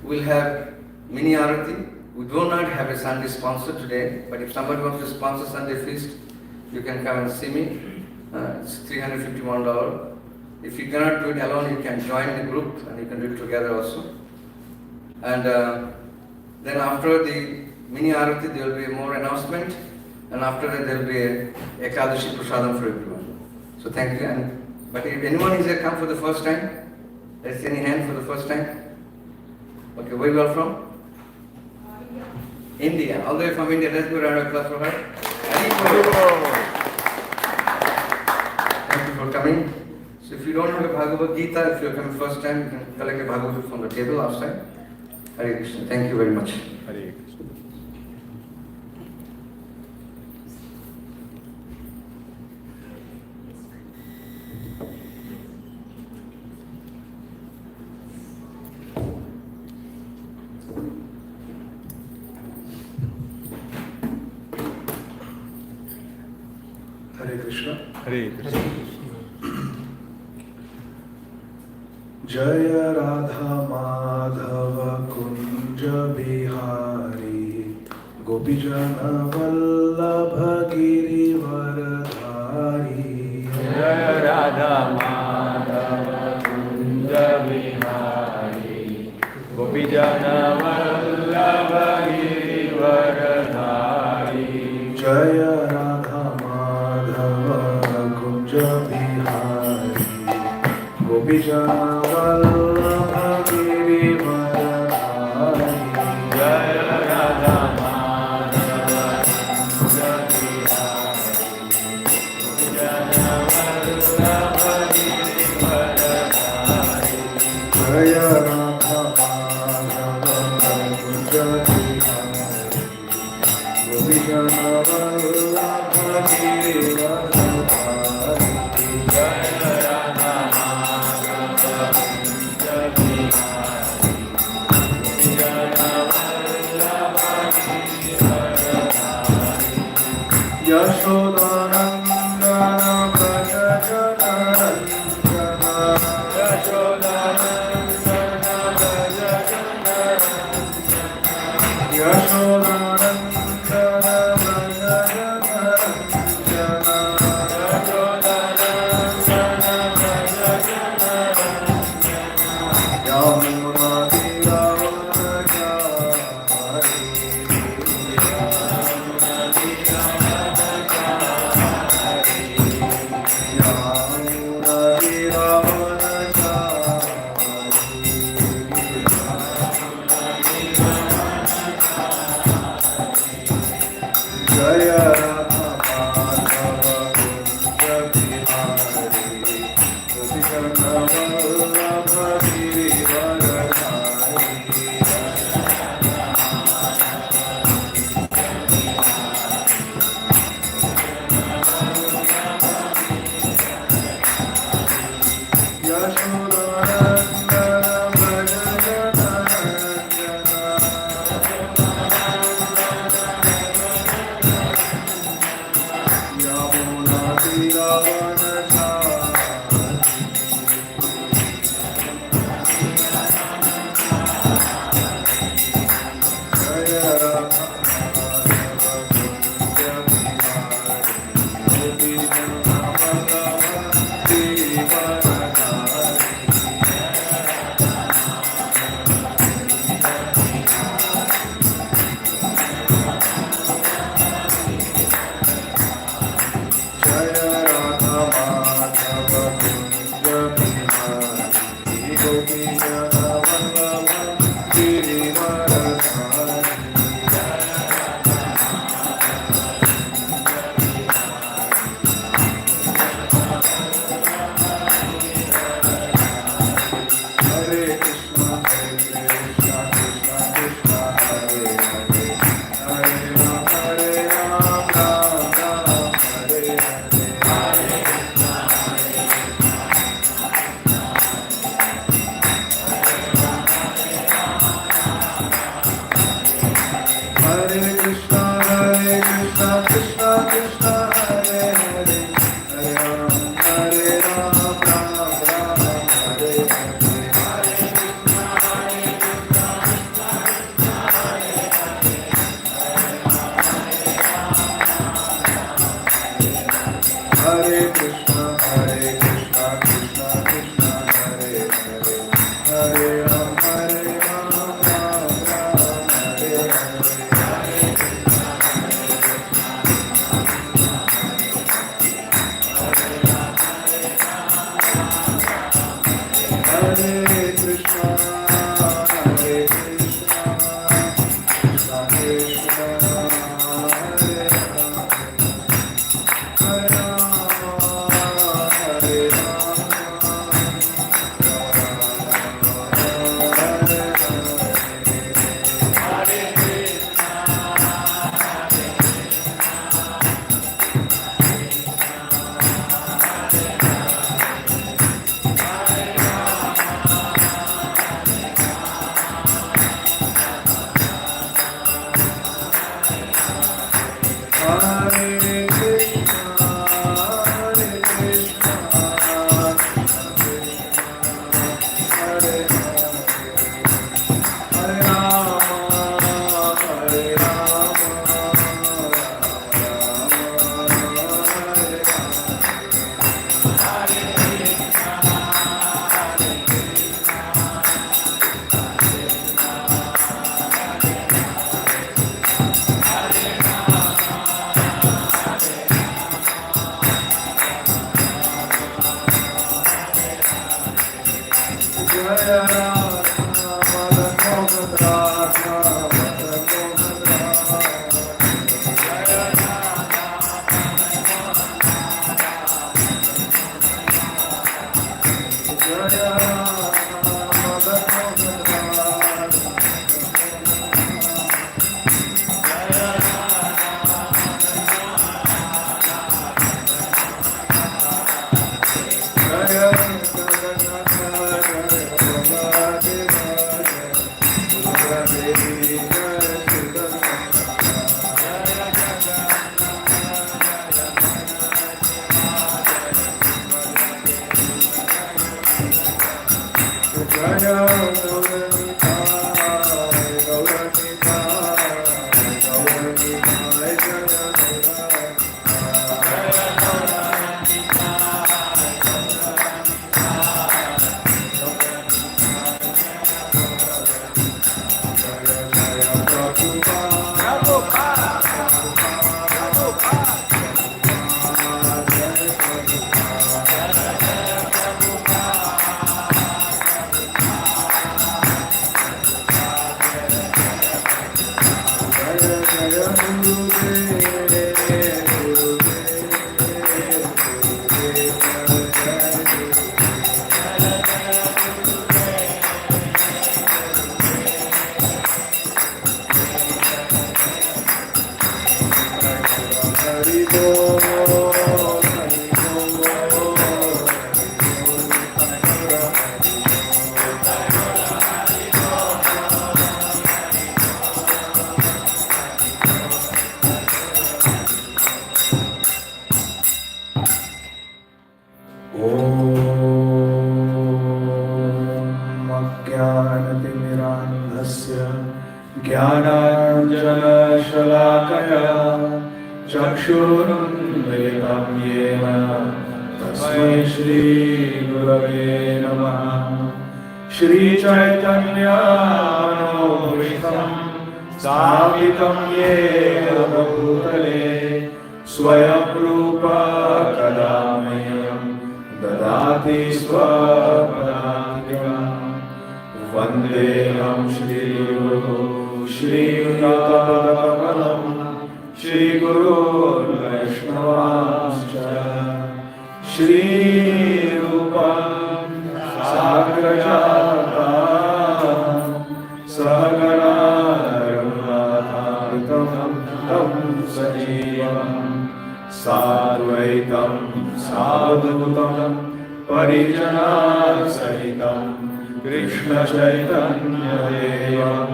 we'll have mini Arati. We do not have a Sunday sponsor today, but if somebody wants to sponsor Sunday feast, you can come and see me. It's $351. If you cannot do it alone, you can join the group and you can do it together also. And then after the mini Arati, there will be more announcement, and after that there will be a Ekadashi Prasadam for everyone. So thank you. But if anyone is here come for the first time, let's see any hand for the first time. Okay, where you are from? India. All the way from India. Let's go round of applause for her. Thank you for coming. So if you don't have a Bhagavad Gita, if you're coming first time, you can collect a Bhagavad Gita from the table outside. Hare Krishna. Thank you very much. Hare Krishna. Hare Krishna. Hare Krishna. Jaya Radha Madhava Kunja Bihari Gopijana Vallabha Girivaradhari. Jaya Radha Madhava Kunja Bihari Gopijana Vallabha Girivaradhari. Jaya Radha Madhava Kunja Bihari Gopijana Vallabha Girivaradhari. Jaya Radha Madhava Kunja Bihari Gopijana Vallabha Girivaradhari. Jaya Radha Madhava Kunja Bihari Gopijana Vallabha Girivaradhari. Jaya Radha Madhava तस्य ज्ञानाञ्जनशलाकया चक्षुरुन्मिलितं येन तस्मै श्रीगुरवे नमः। श्रीचैतन्यमनोभीष्टं स्थापितं येन भूतले स्वयं रूपा कदा मह्यं ददाति स्वपदान्तिकम्। वन्देऽहं श्रीगुरुः श्रीयुतपदकमलं श्रीगुरोन् वैष्णवांश्च श्रीरूपं साग्रजातं सहगणा रघुनाथान्वितं तं सजीवं साद्वैतं सावधूतं परिजनासहितं कृष्ण चैतन्यदेवं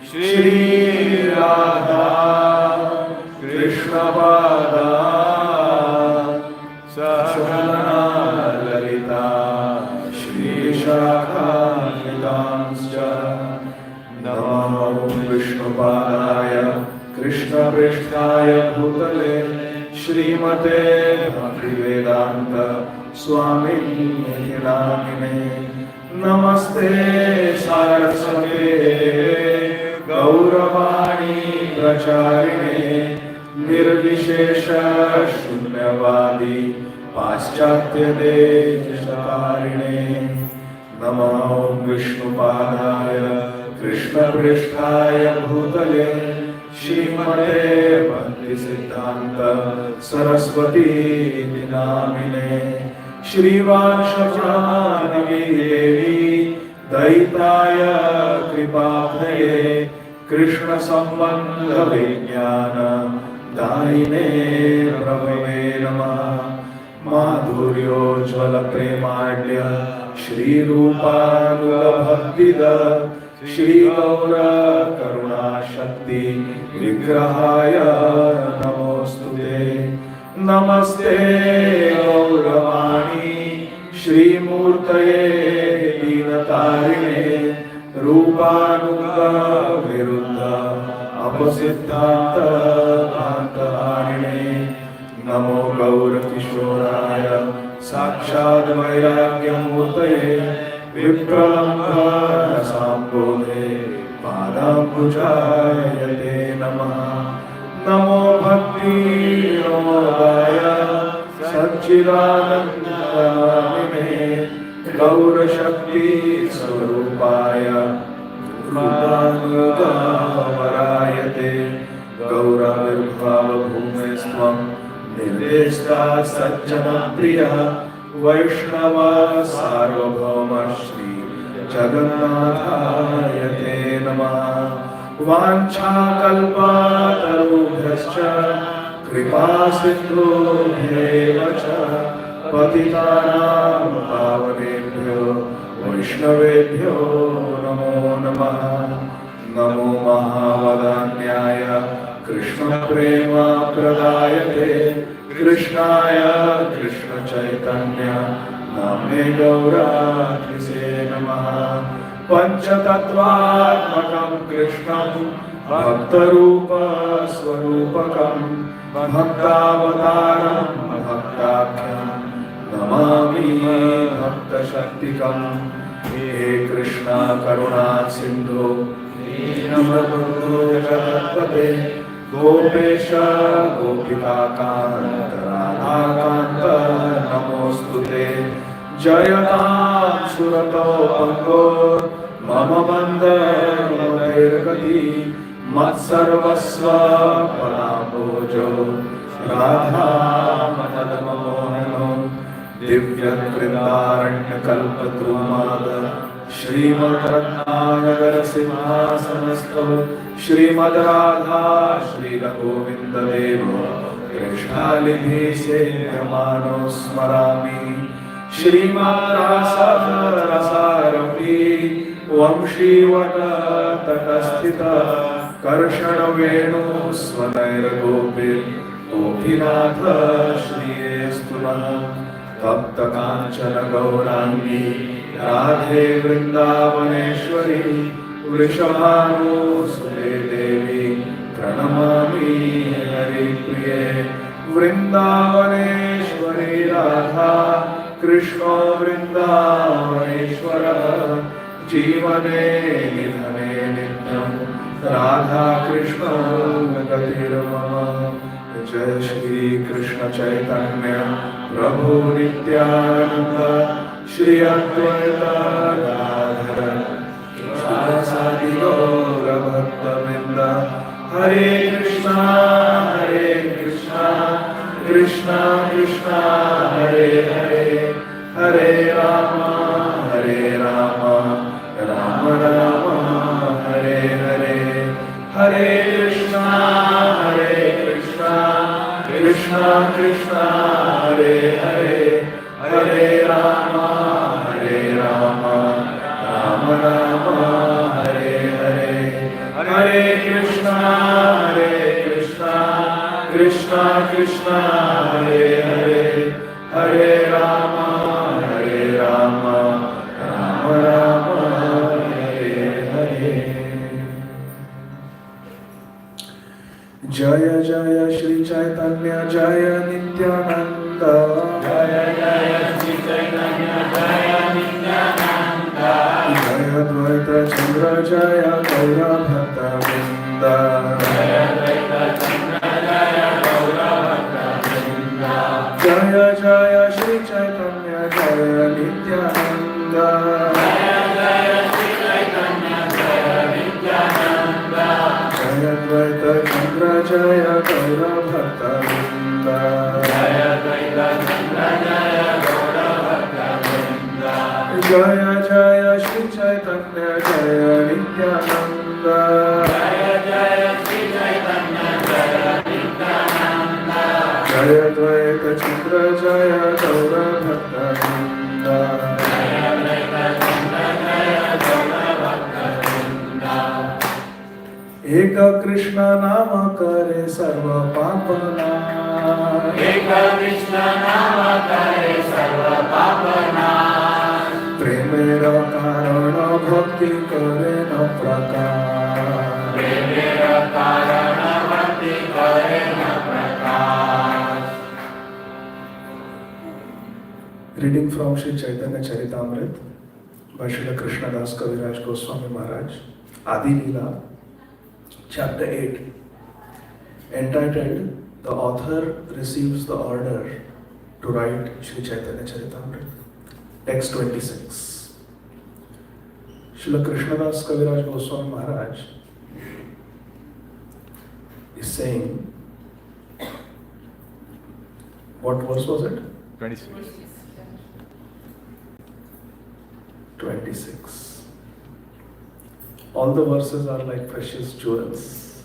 श्रीराधा कृष्णपादा सहगणा ललिता श्रीशाखान्वितांश्च। नमो विष्णुपादाय कृष्णप्रेष्ठाय भूतले श्रीमते भक्तिवेदान्त स्वामिने नामिने। नमस्ते सारस्वते गौरवाणी प्रचारिणे निर्विशेष शून्यवादी पाश्चात्य देशतारिणे। नमो विष्णुपादाय कृष्णप्रेष्ठाय भूतले श्रीमते भक्तिसिद्धान्त सरस्वती नामिने। श्रीवासजानकी देवी दयिताय कृपाब्धये कृष्ण संबंध विज्ञान दायिने प्रभवे नमः। माधुर्योज्ज्वल प्रेमाढ्य श्रीरूपानुगभक्तिद श्रीगौर करुणाशक्ति विग्रहाय नमोस्तुते। नमस्ते गौरवाणी श्रीमूर्तये दीनतारिणे रूपानुग विरुद्ध अपसिद्धांत कांतहारिणे। नमो गौरकिशोराय साक्षात् वैराग्यमूर्तये विप्रलम्भ रसाम्बोधे पादाम्बुजाय ते नमः। नमो भक्तिरोधाय सच्चिदानन्दनामिने गौरशक्ति स्वरूपाय रुद्रानुगावराय ते गौराविर्भावभूमेस्त्वं निर्देष्टा सज्जनप्रियः वैष्णव सार्वभौम श्री जगन्नाथाय ते नमः। वाञ्छाकल्पतरुभ्यश्च कृपा सिन्धुभ्येव च पतितानां पावनेभ्यो वैष्णवेभ्यो नमो नमः। नमो महावदान्याय कृष्णप्रेमप्रदायते कृष्णाय कृष्णचैतन्य नाम्ने गौरात्रिसे नमः। पञ्चतत्त्वात्मकं कृष्णं भक्तरूपस्वरूपकं भक्तावतारं भक्ताख्यं नमामि भक्तशक्तिकं। हे कृष्णा करुणा सिन्धो दीनबन्धो जगत्पते गोपेश गोपिकान्त राधाकान्त नमोस्तुते। जयतां सुरतो पंगो मम बन्धमोऽतिर्गति मत्सर्वस्व पराम्भोजो राधामनदमोहनो दिव्यकृतारण्यकल्पद्रुमाद श्रीमद्रत्नानगरसिंहासनस्थो श्रीमद्राधा श्रीरघुविन्ददेवो कृष्णालिभिसेव्यमानो स्मरामि। श्रीमारासारसारपि वंशीवटतटस्थित कर्षणवेणुस्वनैर्गोपिर्गोपीनाथ श्रीयेस्तु नः। तप्तकाञ्चन गौराङ्गी राधे वृन्दावनेश्वरी वृषभानुसुते देवी प्रणमामि हरिप्रिये वृन्दावनेश्वरी राधा कृष्णो वृन्दावनेश्वरः जीवने निधने नित्यं राधा कृष्णो गतिर्मम जय श्री कृष्ण चैतन्य प्रभु नित्यानंद श्री अद्वैत गदाधर श्रीवासादि गौर भक्तवृंद हरे कृष्णा कृष्णा कृष्णा हरे हरे हरे राम राम राम हरे हरे हरे कृष्णा कृष्णा कृष्णा हरे हरे हरे राम राम राम हरे हरे हरे कृष्णा कृष्णा कृष्णा हरे हरे हरे राम राम राम हरे हरे जय जय श्री चैतन्य जय नित्यानंद जय जय श्री चैतन्य जय नित्यानंद जय अद्वैत चंद्र जय गौर भक्तवृंद जय अद्वैत चंद्र जय गौर भक्तवृंद जय जय श्री चैतन्य जय नित्यानंद जय जय श्री चैतन्य जय नित्यानंद जय अद्वैत चंद्र जय गौर भक्तवृंद जय अद्वैत चंद्र जय गौर भक्तवृंद जय जय श्री चैतन्य जय नित्यानंद जय जय श्री चैतन्य जय नित्यानंद जय अद्वैत चंद्र जय गौर भक्तवृंद जय अद्वैत चंद्र जय गौर भक्तवृंद एक कृष्ण नाम करे सर्व पाप नाश एक कृष्ण नाम करे सर्व पाप नाश प्रेमेर कारण भक्ति करे न प्रकाश प्रेमेर कारण भक्ति करे न प्रकाश Reading from Sri Chaitanya Charitamrita by Sri Krishna Das Kaviraja Goswami Maharaj, Adhigadhara, Chapter 8, entitled The Author Receives the Order to Write Sri Chaitanya Charitamrita. Text 26. Srila Krishna Das Kaviraja Goswami Maharaj is saying, what verse was it? 26. 26. All the verses are like precious jewels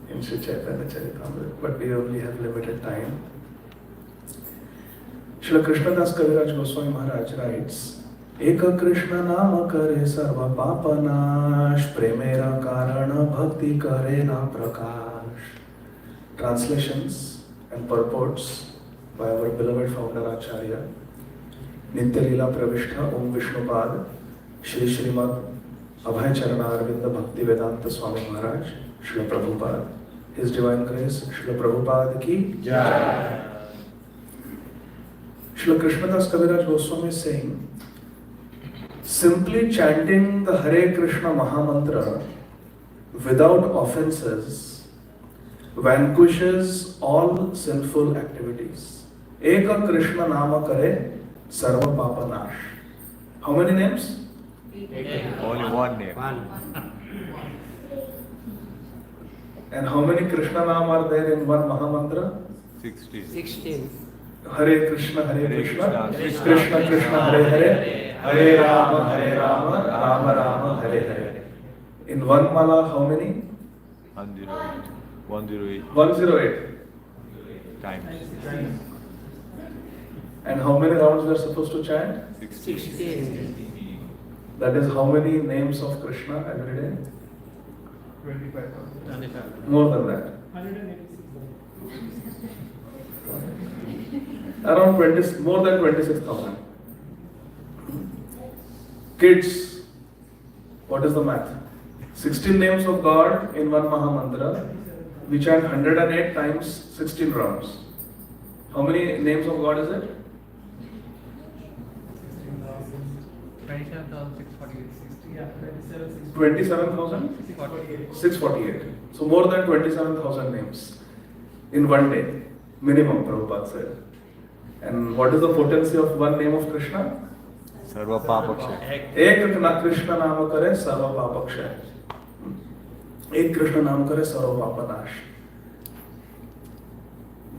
in Sri Chaitanya Charitamrita, but we only have limited time. Srila Krishna Das Kaviraja Goswami Maharaj writes, Eka Krishna nama kare sarva papa nash, premera karana bhakti kare na prakash. Translations and purports by our beloved founder Acharya, Nitya Leela Pravishtha Om Vishnupad, Shri Srimad Abhay Charana Arvinda Bhakti Vedanta Swami Maharaj, Srila Prabhupada, His Divine Grace, Srila Prabhupada ki Jai. Srila Krishna Das Kaviraja Goswami is saying, simply chanting the Hare Krishna Mahamantra without offenses vanquishes all sinful activities. Eka Krishna Nama Kare Sarva Papa Nash. How many names? Only one name. And how many Krishna Naam are there in one Mahamantra? 16. Hare Krishna, Hare Hare Krishna, Krishna, Krishna Krishna, Hare Hare, Hare Rama, Rama Rama, Hare Hare. In one mala, how many? 108 108. times. And how many rounds we are supposed to chant? 16. That is how many names of Krishna every day? 25,000. More than that. 186. Around 20, more than 26,000. Kids, what is the math? 16 names of God in one Mahamantra. We chant 108 times 16 rounds. How many names of God is it? 27,648. So more than 27,000 names in one day, minimum, Prabhupada said. And what is the potency of one name of Krishna? Sarva Papaksha. एक कृष्ण नाम करे सर्व पापक्षय. एक कृष्ण नाम करे सर्व Papanash.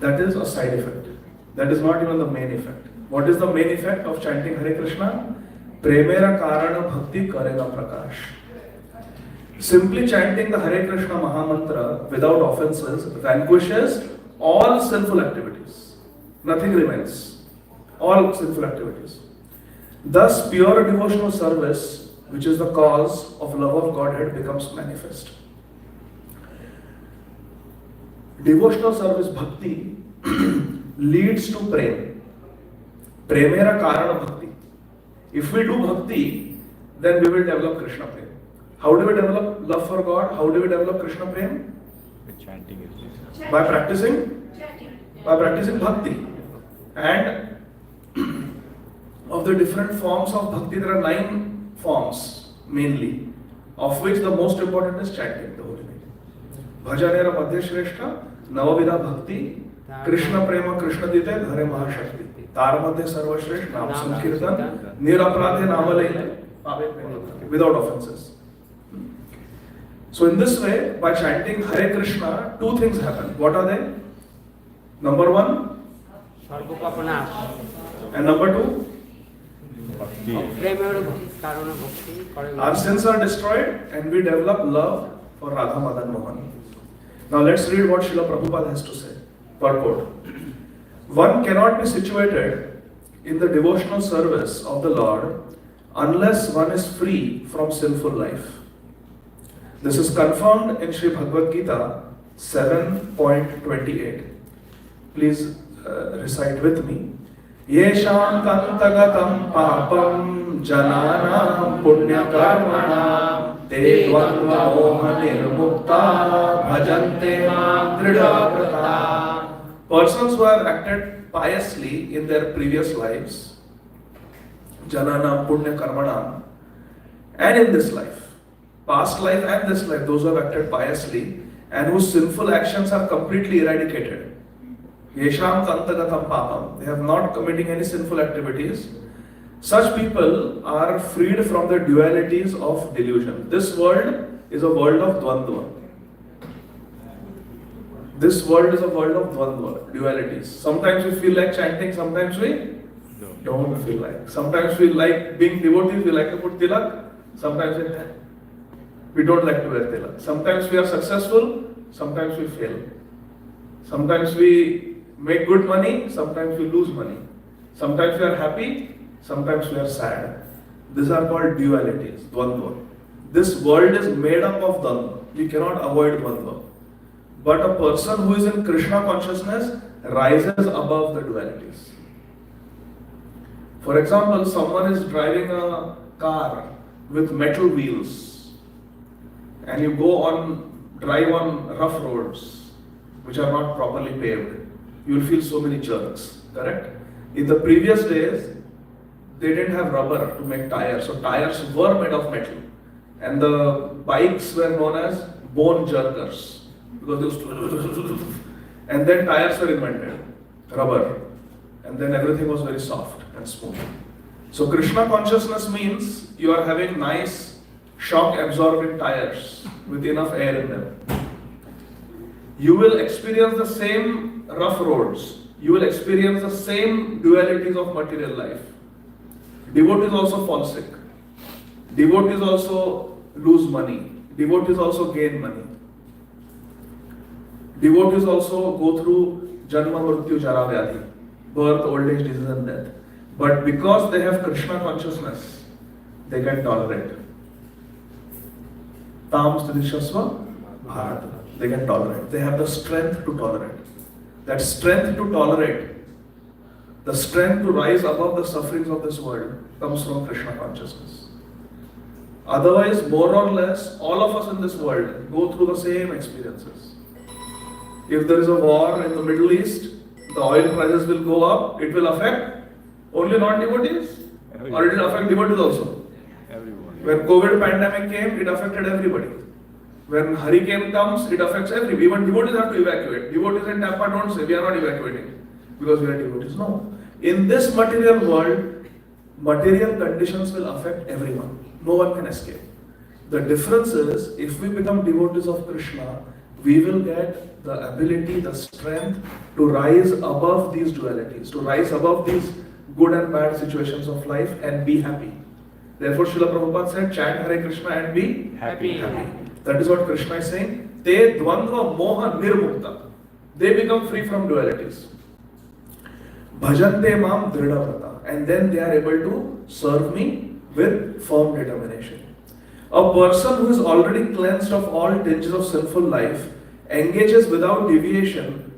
That is a side effect. That is not even the main effect. What is the main effect of chanting Hare Krishna? Premera karana bhakti karega prakash. Simply chanting the Hare Krishna Mahamantra without offenses vanquishes all sinful activities. Nothing remains. All sinful activities. Thus, pure devotional service, which is the cause of love of Godhead, becomes manifest. Devotional service bhakti leads to prem. Premera karana bhakti. If we do bhakti, then we will develop Krishna prem. How do we develop love for God? How do we develop Krishna prem? The chanting is this. By practicing bhakti. And of the different forms of bhakti, there are 9 forms mainly, of which the most important is chanting the holy name. Bhajanera Madhya Shrestha, Navavida Bhakti, Krishna Prema Krishna Dite, Dhare Mahashakti. Tar Madhya Sarva Shresth, Nam Sankirtan, Nirapradhe Namalaya, without offenses. So in this way, by chanting Hare Krishna, 2 things happen. What are they? Number 1, and number 2, Bhakti. our sins are destroyed and we develop love for Radha Madan Mohan. Now let's read what Srila Prabhupada has to say. Purport. One cannot be situated in the devotional service of the Lord unless one is free from sinful life. This is confirmed in Sri Bhagavad Gita 7.28. Please recite with me. Yesham tantagatam papam jananam punya karmanam te dvandva moha nirmukta bhajante mam dridhavrata. Persons who have acted piously in their previous lives, jananam punya karmanam, and in this life, past life and this life, those who have acted piously and whose sinful actions are completely eradicated. Yesham tantagatam papam. They have not committing any sinful activities. Such people are freed from the dualities of delusion. This world is a world of dvandva. This world is a world of dvandva, dualities. Sometimes we feel like chanting, sometimes we don't feel like. Sometimes we like being devotees, we like to put tilak. Sometimes we don't like to wear tilak. Sometimes we are successful, sometimes we fail. Sometimes we make good money, sometimes we lose money. Sometimes we are happy, sometimes we are sad. These are called dualities, dvandva. This world is made up of dvandva. We cannot avoid dvandva. But a person who is in Krishna consciousness rises above the dualities. For example, someone is driving a car with metal wheels and you drive on rough roads which are not properly paved. You will feel so many jerks, correct? In the previous days, they didn't have rubber to make tires, so tires were made of metal. And the bikes were known as bone jerkers. Because they used to and then tires were invented, rubber. And then everything was very soft and smooth. So Krishna consciousness means you are having nice shock absorbing tires with enough air in them. You will experience the same rough roads. You will experience the same dualities of material life. Devotees also fall sick. Devotees also lose money. Devotees also gain money. Devotees also go through Janma Mrityu Jara Vyadhi, birth, old age, disease and death. But because they have Krishna consciousness, they can tolerate. Tam Stridishasva Bharata. They can tolerate. They have the strength to tolerate. That strength to tolerate, the strength to rise above the sufferings of this world comes from Krishna consciousness. Otherwise, more or less, all of us in this world go through the same experiences. If there is a war in the Middle East, the oil prices will go up, it will affect only non-devotees, or it will affect devotees also. Everyone. When COVID pandemic came, it affected everybody. When hurricane comes, it affects everybody. Even devotees have to evacuate. Devotees in Tampa don't say, we are not evacuating because we are devotees. No. In this material world, material conditions will affect everyone. No one can escape. The difference is, if we become devotees of Krishna, we will get the ability, the strength to rise above these dualities, to rise above these good and bad situations of life and be happy. Therefore, Srila Prabhupada said, chant Hare Krishna and be Happy. That is what Krishna is saying. Te dvandva moha nirmukta. They become free from dualities. Bhajante mam dridhavrata. And then they are able to serve me with firm determination. A person who is already cleansed of all tinges of sinful life engages without deviation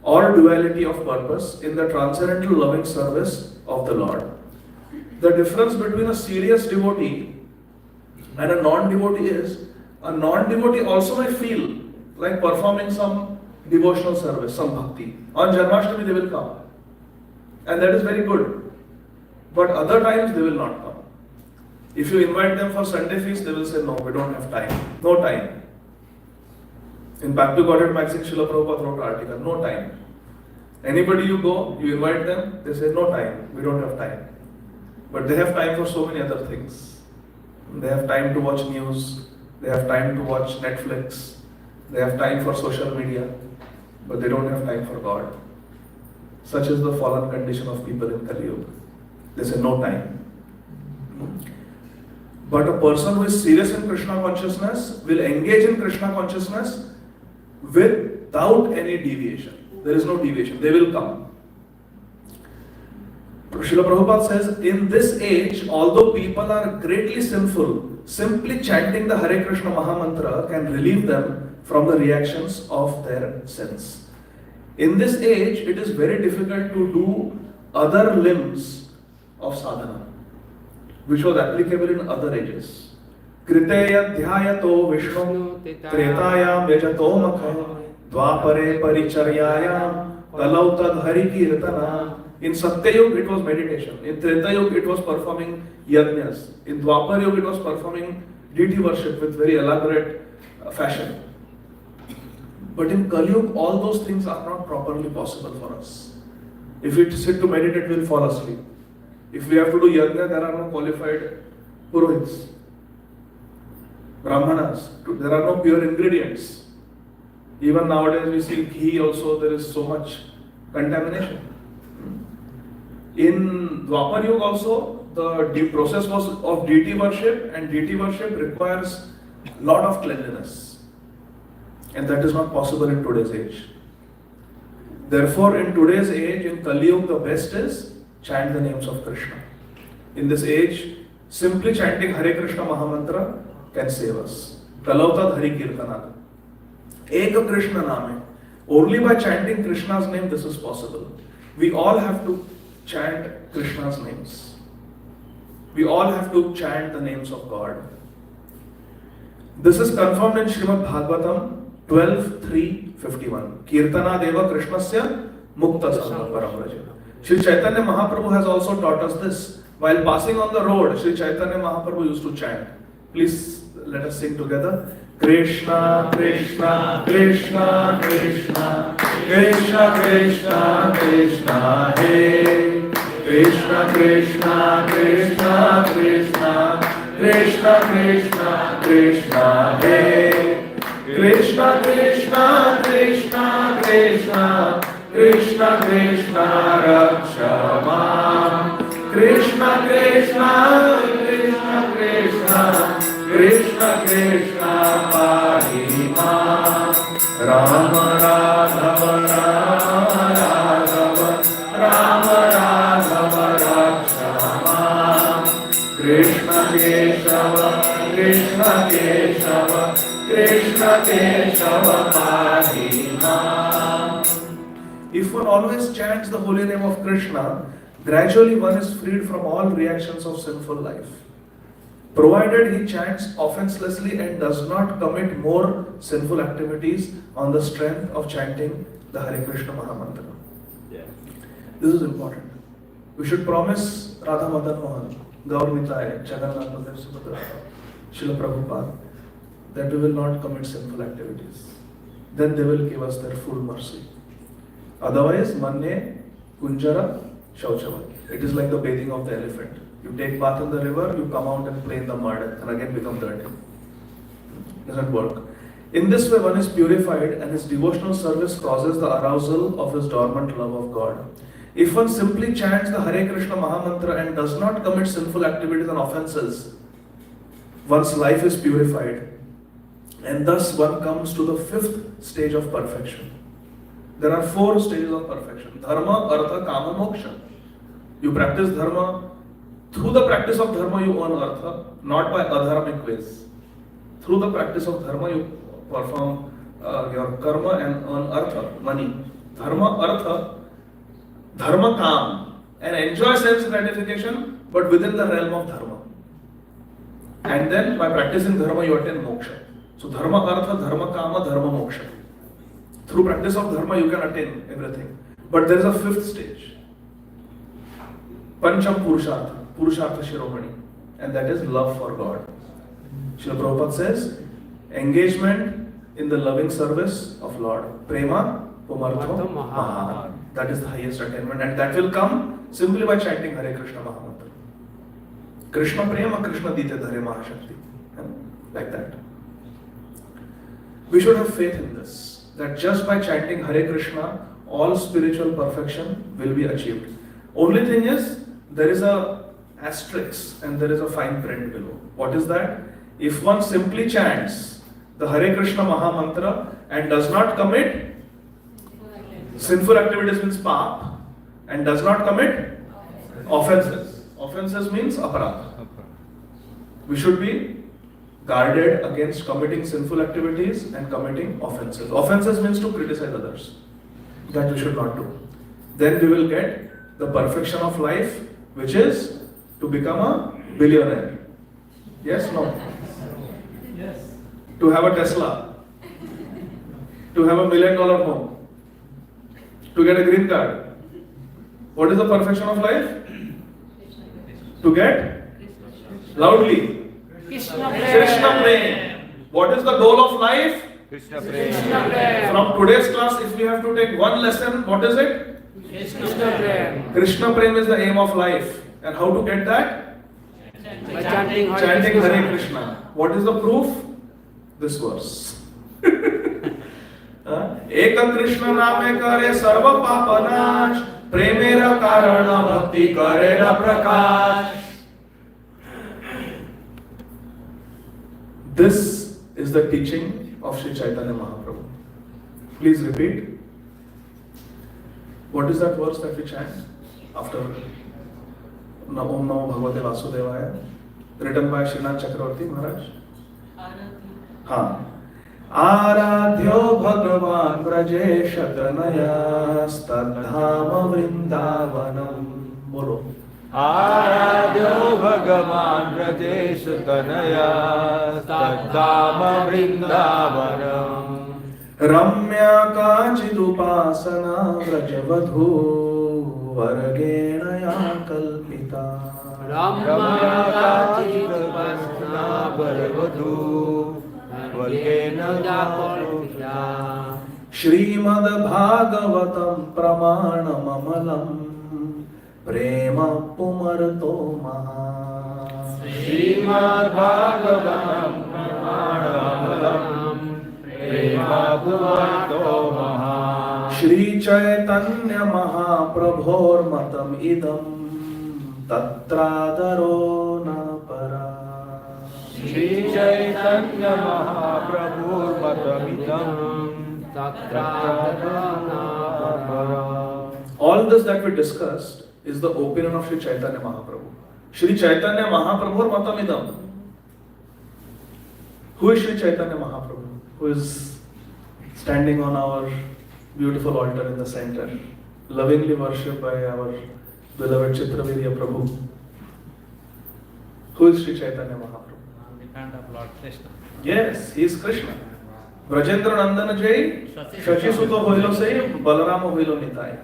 or duality of purpose in the transcendental loving service of the Lord. The difference between a serious devotee and a non-devotee is, a non-devotee also may feel like performing some devotional service, some bhakti. On Janmashtami they will come. And that is very good. But other times they will not come. If you invite them for Sunday feast, they will say, no, we don't have time. No time. In Back to Godhead magazine, Srila Prabhupada wrote an article, no time. Anybody you go, you invite them, they say, no time, we don't have time. But they have time for so many other things. They have time to watch news, they have time to watch Netflix, they have time for social media, but they don't have time for God. Such is the fallen condition of people in Kali Yuga. They say no time. But a person who is serious in Krishna consciousness will engage in Krishna consciousness without any deviation. There is no deviation. They will come. Srila Prabhupada says, in this age, although people are greatly sinful, simply chanting the Hare Krishna Mahamantra can relieve them from the reactions of their sins. In this age, it is very difficult to do other limbs of sadhana, which was applicable in other ages. Kriteya dhyayato vishnu tretayam yajato makha dvapare paricharyayam talau tad hari kirtana. In Satyayug it was meditation. In Tretayug it was performing yajnas. In Dwapar Yuga it was performing deity worship with very elaborate fashion. But in Kali Yuga all those things are not properly possible for us. If we sit to meditate, we will fall asleep. If we have to do yajna, there are no qualified purohits, brahmanas. There are no pure ingredients. Even nowadays we see ghee also, there is so much contamination. In Dwapar Yuga also, the process was of deity worship, and deity worship requires a lot of cleanliness. And that is not possible in today's age. Therefore, in today's age, in Kali Yuga, the best is chant the names of Krishna. In this age, simply chanting Hare Krishna Mahamantra can save us. Kalautad Hari Kirtanat. Eka Krishna Name. Only by chanting Krishna's name this is possible. We all have to chant Krishna's names. We all have to chant the names of God. This is confirmed in Srimad Bhagavatam 12:3-51. Kirtana Deva Krishnasya Mukta Sangha Paramraja. Sri Chaitanya Mahaprabhu has also taught us this. While passing on the road, Sri Chaitanya Mahaprabhu used to chant. Please let us sing together. Krishna, Krishna, Krishna, Krishna, Krishna, Krishna, Krishna, Hey. Krishna, Krishna, Krishna, Krishna, Krishna, Krishna, Krishna, Hey. Krishna, Krishna, Krishna, Krishna, Krishna, Krishna, Raksha Mam. Krishna, Krishna, Krishna, Krishna, Krishna, Krishna, Pahi Mam. Rama, Radhava, Rama, Radhava, Rama, Radhava, Raksha Mam. Krishna, Keshava, Krishna, Keshava, Krishna, Keshava, Pahi Mam. If one always chants the holy name of Krishna, gradually one is freed from all reactions of sinful life. provided he chants offenselessly and does not commit more sinful activities on the strength of chanting the Hare Krishna Mahamantra. Yeah. This is important. We should promise Radha Madan Mohan, Gaur Nitai, Jagannath Baladev Subhadra, Srila Prabhupada, that we will not commit sinful activities. Then they will give us their full mercy. Otherwise, Manye Kunjara Shauchavat. It is like the bathing of the elephant. You take bath in the river, you come out and play in the mud and again become dirty. Doesn't work. In this way, one is purified and his devotional service causes the arousal of his dormant love of God. If one simply chants the Hare Krishna Mahamantra and does not commit sinful activities and offenses, one's life is purified. And thus one comes to the fifth stage of perfection. There are 4 stages of perfection. Dharma, Artha, Kama, Moksha. You practice Dharma. Through the practice of Dharma you earn Artha, not by adharmic ways. Through the practice of Dharma you perform your karma and earn Artha, money. Dharma, Artha, Dharma, Kam, and enjoy sense gratification, but within the realm of Dharma. And then by practicing Dharma you attain Moksha. So Dharma, Artha, Dharma, Kama, Dharma, Moksha. Through practice of Dharma you can attain everything. But there is a 5th stage. Pancham Purushartha, Purushartha Shiromani, and that is love for God. Srila Prabhupada says, engagement in the loving service of Lord. Prema Pumartho Mahan. That is the highest attainment, and that will come simply by chanting Hare Krishna Mahamantra. Krishna Prema, Krishna Dite Dhare Mahashakti. Like that. We should have faith in this, that just by chanting Hare Krishna, all spiritual perfection will be achieved. Only thing is, there is a asterisk and there is a fine print below. What is that? If one simply chants the Hare Krishna Mahamantra and does not commit sinful activities, means pap, and does not commit offenses. Offenses means aparadha. We should be guarded against committing sinful activities and committing offenses. Offenses means to criticize others. That we should not do. Then we will get the perfection of life, which is to become a billionaire. Yes, no? Yes. To have a Tesla. To have $1 million home. To get a green card. What is the perfection of life? To get loudly Krishna Prem. What is the goal of life? Krishna Krishna Prem. Prem. From today's class, if we have to take one lesson, what is it? Krishna Prem. Krishna Prem is the aim of life. And how to get that? By chanting Chanting Hare Krishna. What is the proof? This verse. Ek Krishna name kare sarva papa nash, premera karana bhakti kare na prakash. This is the teaching of Sri Chaitanya Mahaprabhu. Please repeat. What is that verse that we chant after Om Namo Bhagavate Vasudevaya? Written by Srinath Chakravarti Maharaj. हाँ. आराध्यो भगवान ब्रजेश तनया स्तद्धाम वृंदावनम. बोलो. आराध्यो भगवान ब्रजेश तनया तद्धाम वृंदावनम. रम्या काचिदुपासना व्रजवधू वर्गेण या कल्पिता. रम्याकाचिदुपासना वरवधू वर्गेण या कल्पिता. श्रीमद्भागवतं प्रमाणममलं प्रेम पुमर्तो महा. श्रीमद्भागवतं प्रमाणममलं प्रेम पुमर्तो महा. श्री चैतन्य महाप्रभोर्मतम् इदं तत्रादरो न परा. श्री चैतन्य महाप्रभुर्मतमिदं तत्रादरो न परा. All this that we discussed is the opinion of Sri Chaitanya Mahaprabhu. Sri Chaitanya Mahaprabhu Matamidam. Who is Sri Chaitanya Mahaprabhu? Who is standing on our beautiful altar in the center, lovingly worshipped by our beloved Chitravirya Prabhu. Who is Sri Chaitanya Mahaprabhu? The hand of Lord Krishna. Yes, he is Krishna. Brajendra Nandana Jai, Shashi Suta Hoilo Say, Balarama Hoilo Nitai.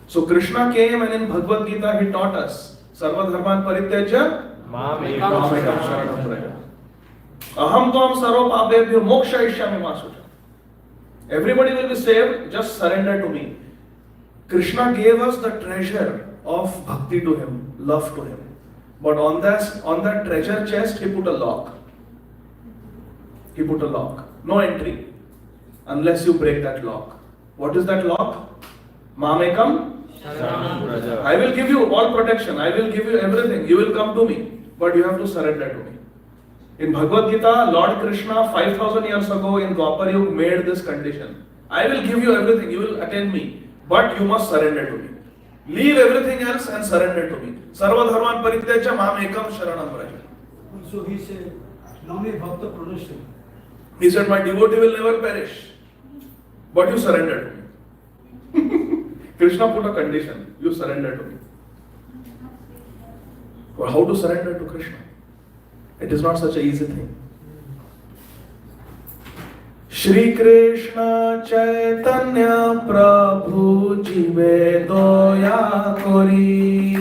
So Krishna came and in Bhagavad Gita he taught us, Sarva Dharman Parityajya, Mamekam Sharanam Vraja. Aham Tvam Sarva Papebhyo Moksha Ishyami Masucha. Everybody will be saved, just surrender to me. Krishna gave us the treasure of bhakti to him, love to him. But on that treasure chest, he put a lock. He put a lock. No entry. Unless you break that lock. What is that lock? Mamekam. I will give you all protection. I will give you everything. You will come to me. But you have to surrender to me. In Bhagavad Gita, Lord Krishna 5000 years ago in Dwapar Yuga made this condition. I will give you everything. You will attend me. But you must surrender to me. Leave everything else and surrender to me. Sarva dharman parityajya mam ekam sharanam vraja. So he said, Name Bhakta Pranashya. He said, my devotee will never perish. But you surrender to me. Krishna put a condition. You surrender to me. Well, how to surrender to Krishna? It is not such an easy thing. Shri Krishna Chaitanya Prabhu Jive Doya Kori.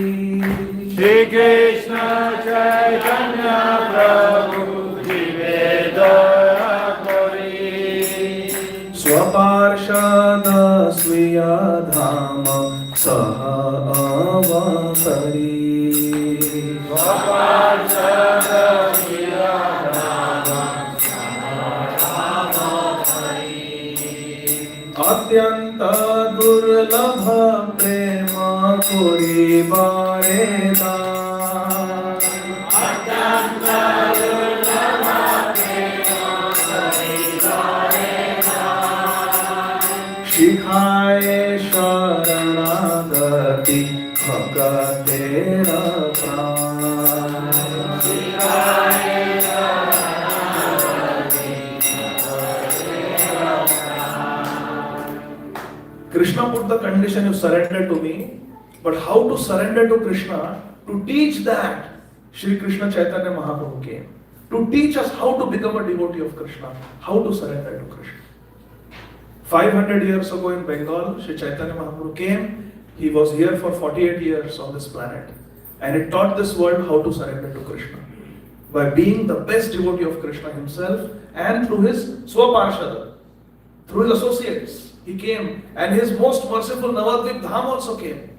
Shri Krishna Chaitanya Prabhu Jive Doya Kori. Swaparshada Sviya Dhama Saha Avatari. Swaparshada Sviya Dhama Atyanta Durlabha Prema Kori Bareda. Atyanta Durlabha Prema Kori Bareda. Shikhaye Sharanagati Bhagatera Pran. Shikhaye Krishna put the condition, you surrender to me. But how to surrender to Krishna? To teach that, Shri Krishna Chaitanya Mahaprabhu came. To teach us how to become a devotee of Krishna. How to surrender to Krishna. 500 years ago in Bengal, Shri Chaitanya Mahaprabhu came. He was here for 48 years on this planet. And he taught this world how to surrender to Krishna. By being the best devotee of Krishna himself and through his Swaparshada, through his associates. He came and his most merciful Navadvip Dham also came.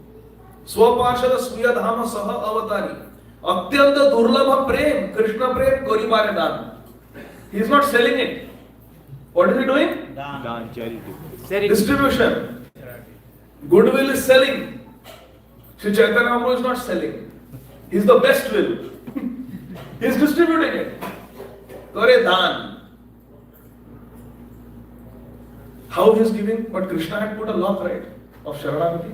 Swaparshada Sviya Dhama Saha Avatari. Atyanta Durlabha Prem, Krishna Prem Kori Baredan. He is not selling it. What is he doing? Dan charity. Distribution. Goodwill is selling. Sri Chaitanya Mahaprabhu is not selling. He is the best will. He is distributing it. Kare Dan. How he is giving? But Krishna had put a lock, right? Of Sharanagati.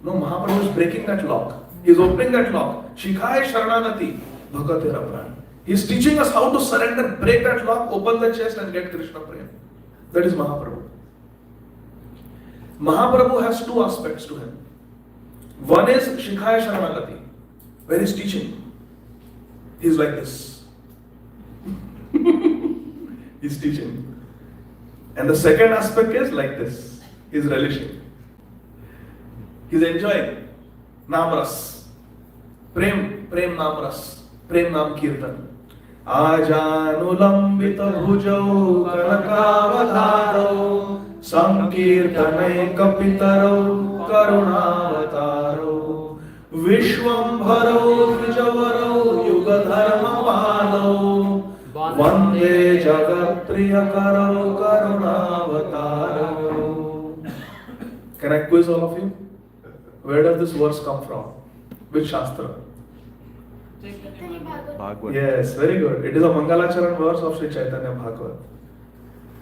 No, Mahaprabhu is breaking that lock. He is opening that lock. Shikhaye Sharanagati Bhagatera Pran. He is teaching us how to surrender, break that lock, open the chest and get Krishna Prem. That is Mahaprabhu. Mahaprabhu has two aspects to him. One is Shikhaye Sharanagati, where he is teaching. He is like this. He is teaching. And the second aspect is like this. He is relishing. He is enjoying. Namras. Prem Namras. Prem Nam Kirtan. Ajanulambita bhujau kanakavataro sankirtanai kapitaro karunavataro vishwambharo dvijavaro yugadharma palo Vande Jagat Priyakaro Karunavataro. Can I quiz all of you? Where does this verse come from? Which Shastra? Bhagavad. Yes, very good. It is a Mangalacharan verse of Sri Chaitanya Bhagavat.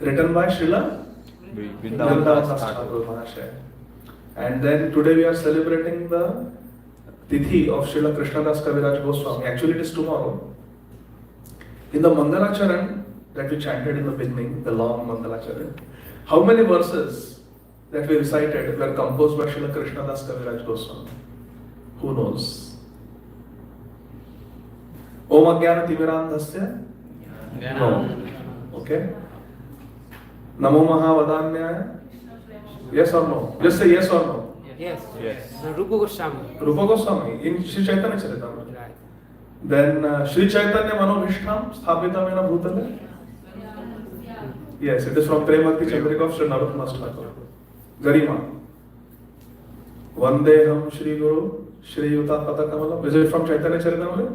Written by Srila Vrindavan Das Thakur Mahashaya. And then today we are celebrating the Tithi of Srila Krishna Das Kaviraja Goswami. Actually it is tomorrow. In the Mangalacharan that we chanted in the beginning, the long Mangalacharan, how many verses that we recited were composed by Srila Krishna Das Kaviraja Goswami? Who knows? Om Ajnana-timirandhasya? No. Okay. Namo Mahavadanyaya? Yes or no? Just say yes or no. Yes. Yes. The Rupa Goswami. Rupa Goswami in Sri Chaitanya Charitamrita. Right. Then Sri Chaitanya Manobhishtam Sthapitamena Bhutale? Yes, it is from Premati Chandrika of Sri Narottama Thakur. Garima. Vandeham Shri Guru Shri Yuta Patakamalam. Is it from Chaitanya Charitamrita?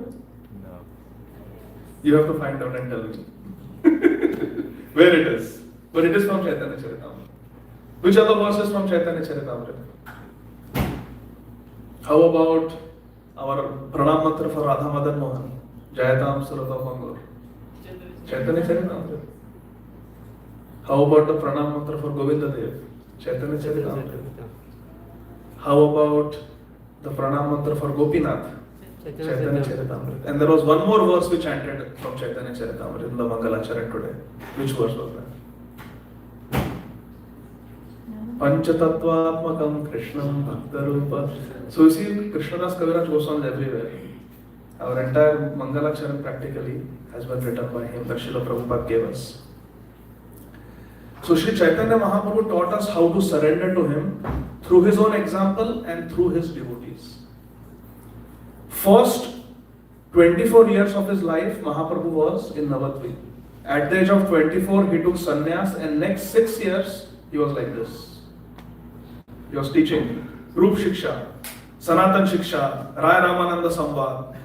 No. You have to find out and tell me where it is. But it is from Chaitanya Charitamrita. Which other verses from Chaitanya Charitamrita? How about our Pranam Mantra for Radha Madan Mohan? Jayatam Suratam Mangur. Chaitanya Charitamrita. How about the Pranam Mantra for Govinda Dev? Chaitanya Charitamrita. How about the Pranam Mantra for Gopinath? Chaitanya Charitamrita. And there was one more verse we chanted from Chaitanya Charitamrita in the Mangalacharan today. Which verse was that? Panchatattvatmakam Krishnam Bhaktarupa. So you see, Krishna Das Kaviraja Goswami is everywhere. Our entire Mangalacharan practically has been written by him that Srila Prabhupada gave us. So Sri Chaitanya Mahaprabhu taught us how to surrender to him through his own example and through his devotees. First 24 years of his life, Mahaprabhu was in Navadvip. At the age of 24, he took sannyas, and next 6 years, he was like this. He was teaching Rup Shiksha, Sanatan Shiksha, Raya Ramananda Samvad.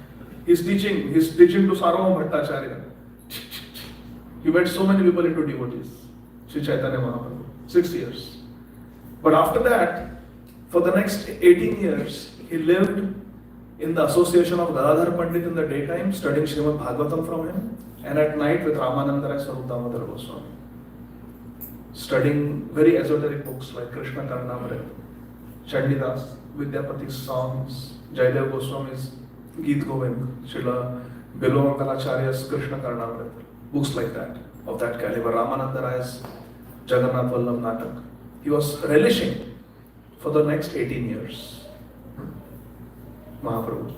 He's teaching to Sarvabhauma Bhattacharya. He made so many people into devotees. Sri Chaitanya Mahaprabhu, 6 years. But after that, for the next 18 years, he lived in the association of Gadadhara Pandit in the daytime, studying Srimad Bhagavatam from him, and at night with Ramananda Rai Swarup Damodar Goswami, studying very esoteric books like Krishna Das, Das, Vidyapati's songs, Jayadev Goswami's Geet Govind, Srila Bilomangalacharya's Krishna Karnamrita, books like that, of that caliber, Ramananda Rai's Jagannath Vallabh Natak. He was relishing for the next 18 years. Mahaprabhu.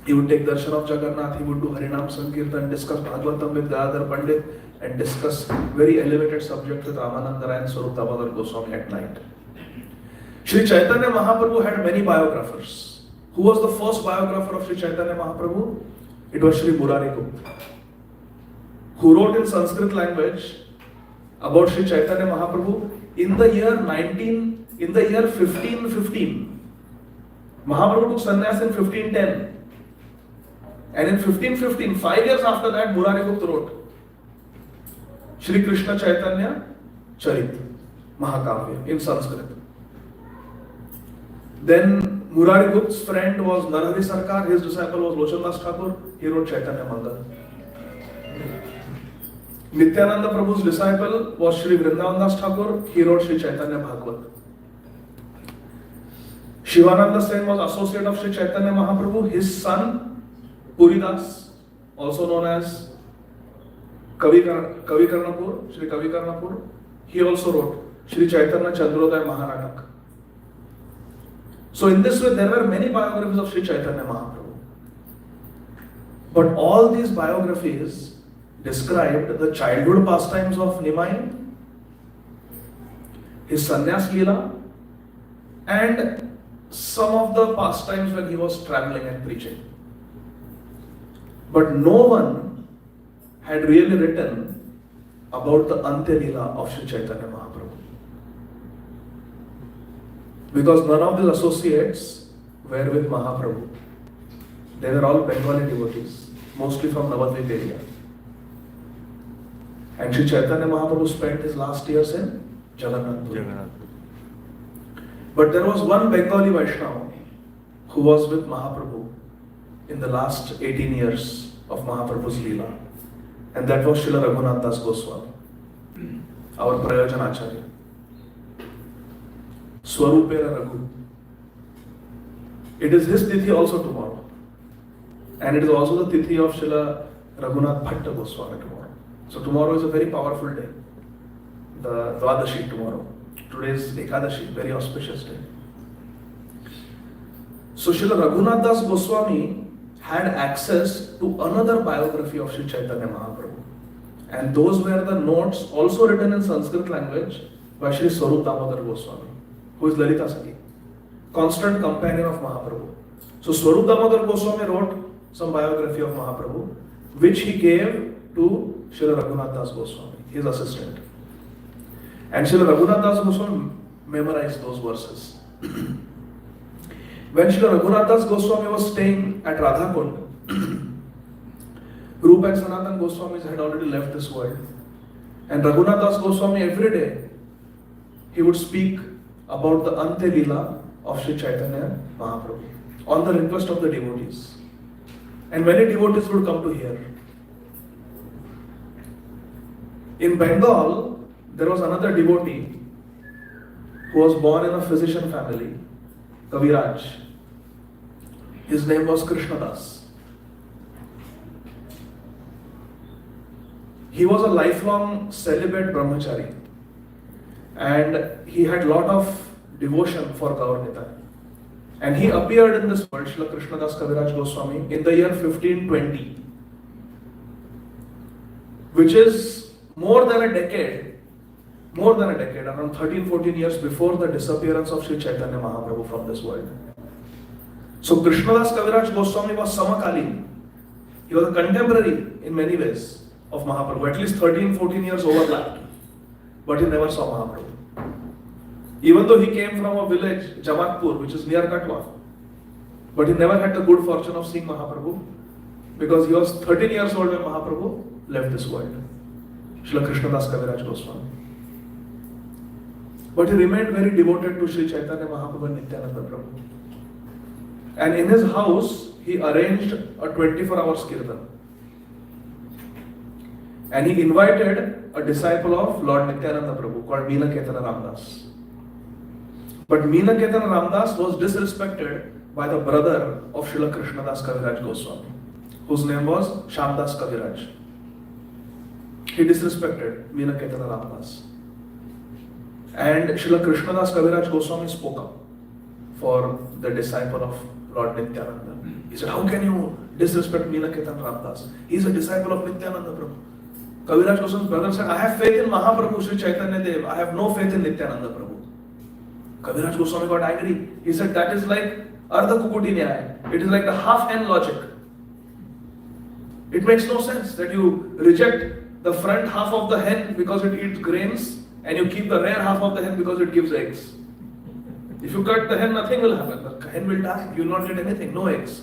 He would take darshan of Jagannath, he would do Harinam Sankirtan, discuss Bhagavatam with Gadadhara Pandit, and discuss very elevated subjects with Ramananda Rai and Swarup Damodar Goswami at night. Sri Chaitanya Mahaprabhu had many biographers. Who was the first biographer of Sri Chaitanya Mahaprabhu? It was Sri Murari Gupta, who wrote in Sanskrit language about Sri Chaitanya Mahaprabhu in the year 1515. Mahaprabhu took sannyas in 1510. And in 1515, 5 years after that, Murari Gupta wrote Shri Krishna Chaitanya Charit Mahakavya in Sanskrit. Then Murari Gupta's friend was Narhari Sarkar, his disciple was Lochan Das Thakur, he wrote Chaitanya Mangal. Nityananda Prabhu's disciple was Shri Vrindavan Das Thakur, he wrote Shri Chaitanya Bhagavad. Shivananda Sen was associate of Sri Chaitanya Mahaprabhu. His son, Puridas, also known as Kavikarnapur, Shri Kavikarnapur, he also wrote Shri Chaitanya Chandrodaya Mahanatak. So in this way, there were many biographies of Sri Chaitanya Mahaprabhu. But all these biographies described the childhood pastimes of Nimai, his sannyas leela, and some of the pastimes when he was traveling and preaching. But no one had really written about the Antya Leela of Sri Chaitanya Mahaprabhu. Because none of his associates were with Mahaprabhu. They were all Bengali devotees, mostly from Navadvip area. And Sri Chaitanya Mahaprabhu spent his last years in Jagannath. But there was one Bengali Vaishnava who was with Mahaprabhu in the last 18 years of Mahaprabhu's Leela. And that was Srila Raghunath Das Goswami, our Prayojan Acharya. Swarupera Raghu. It is his Tithi also tomorrow. And it is also the Tithi of Srila Raghunath Bhatta Goswami tomorrow. So tomorrow is a very powerful day. The Dvadashi tomorrow. Today is Ekadashi, very auspicious day. So Srila Raghunath Das Goswami had access to another biography of Sri Chaitanya Mahaprabhu. And those were the notes also written in Sanskrit language by Sri Swarup Damodar Goswami, who is Lalita Sakhi, constant companion of Mahaprabhu. So Swarup Damodar Goswami wrote some biography of Mahaprabhu, which he gave to Srila Raghunath Das Goswami, his assistant. And Srila Raghunath Das Goswami memorized those verses. When Srila Raghunath Das Goswami was staying at Radhakund, Rupa and Sanatan Goswamis had already left this world. And Raghunath Das Goswami every day, he would speak about the Ante Leela of Sri Chaitanya Mahaprabhu on the request of the devotees. And many devotees would come to hear. In Bengal, there was another devotee who was born in a physician family, Kaviraj. His name was Krishna Das. He was a lifelong celibate brahmachari, and he had lot of devotion for Gaur Nitai. And he appeared in this world, Srila Krishna Das Kaviraja Goswami, in the year 1520, which is more than a decade, around 13-14 years before the disappearance of Sri Chaitanya Mahaprabhu from this world. So Krishna Das Kaviraja Goswami was Samakalin. He was a contemporary in many ways of Mahaprabhu, at least 13-14 years overlapped, but he never saw Mahaprabhu. Even though he came from a village, Jamatpur, which is near Katwa, but he never had the good fortune of seeing Mahaprabhu, because he was 13 years old when Mahaprabhu left this world. Srila Krishna Das Kaviraja Goswami. But he remained very devoted to Sri Chaitanya Mahaprabhu and Nityananda Prabhu. And in his house, he arranged a 24-hour kirtan. And he invited a disciple of Lord Nityananda Prabhu called Meena Ketana Ramdas. But Meena Ketana Ramdas was disrespected by the brother of Srila Krishna Das Kaviraja Goswami, whose name was Shamdas Kaviraj. He disrespected Meena Ketana Ramdas. And Srila Krishna Das Kaviraja Goswami spoke up for the disciple of Lord Nityananda. He said, how can you disrespect Meena Ketana Ramdas? He is a disciple of Nityananda Prabhu. Kaviraj Goswami's brother said, I have faith in Mahaprabhu Sri Chaitanya Dev. I have no faith in Nityananda Prabhu. Kaviraj Goswami got angry. He said, that is like Ardha Kukuti Nyaya. It is like the half-hen logic. It makes no sense that you reject the front half of the hen because it eats grains, and you keep the rear half of the hen because it gives eggs. If you cut the hen, nothing will happen. The hen will die. You will not get anything. No eggs.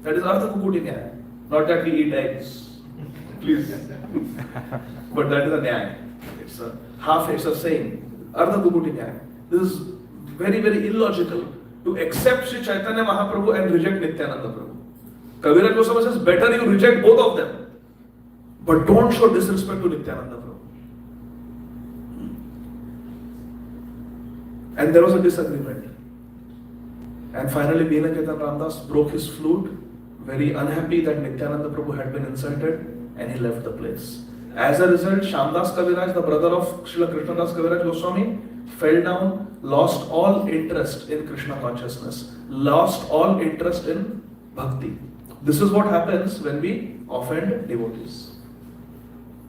That is Ardha Kukuti Nyaya. Not that we eat eggs. Please. But that is a nyaya. It's a half, it's a saying. Ardha Kukuti Nyaya. This is very, very illogical to accept Sri Chaitanya Mahaprabhu and reject Nityananda Prabhu. Kaviraj Goswami says, better you reject both of them, but don't show disrespect to Nityananda Prabhu. And there was a disagreement. And finally, Meena Ketana Ramdas broke his flute, very unhappy that Nityananda Prabhu had been insulted, and he left the place. As a result, Shamdas Kaviraj, the brother of Srila Krishna Das Kaviraja Goswami, fell down, lost all interest in Krishna consciousness, lost all interest in bhakti. This is what happens when we offend devotees.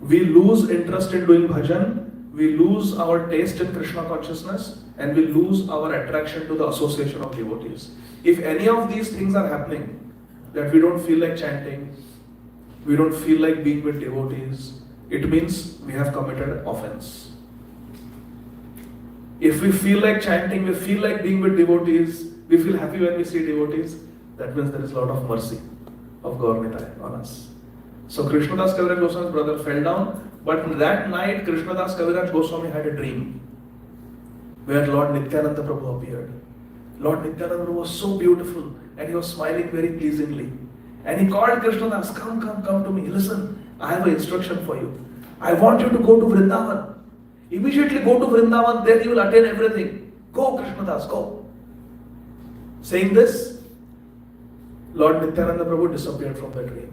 We lose interest in doing bhajan, we lose our taste in Krishna consciousness, and we lose our attraction to the association of devotees. If any of these things are happening, that we don't feel like chanting, we don't feel like being with devotees, it means we have committed offense. If we feel like chanting, we feel like being with devotees, we feel happy when we see devotees, that means there is a lot of mercy of Gaur Nitai on us. So Krishna Das Kaviraja Goswami's brother fell down, but that night Krishna Das Kaviraja Goswami had a dream where Lord Nityananda Prabhu appeared. Lord Nityananda Prabhu was so beautiful and he was smiling very pleasingly. And he called Krishna Das, come to me, listen, I have an instruction for you. I want you to go to Vrindavan. Immediately go to Vrindavan, there you will attain everything. Go Krishna Das, go. Saying this, Lord Nityananda Prabhu disappeared from the dream.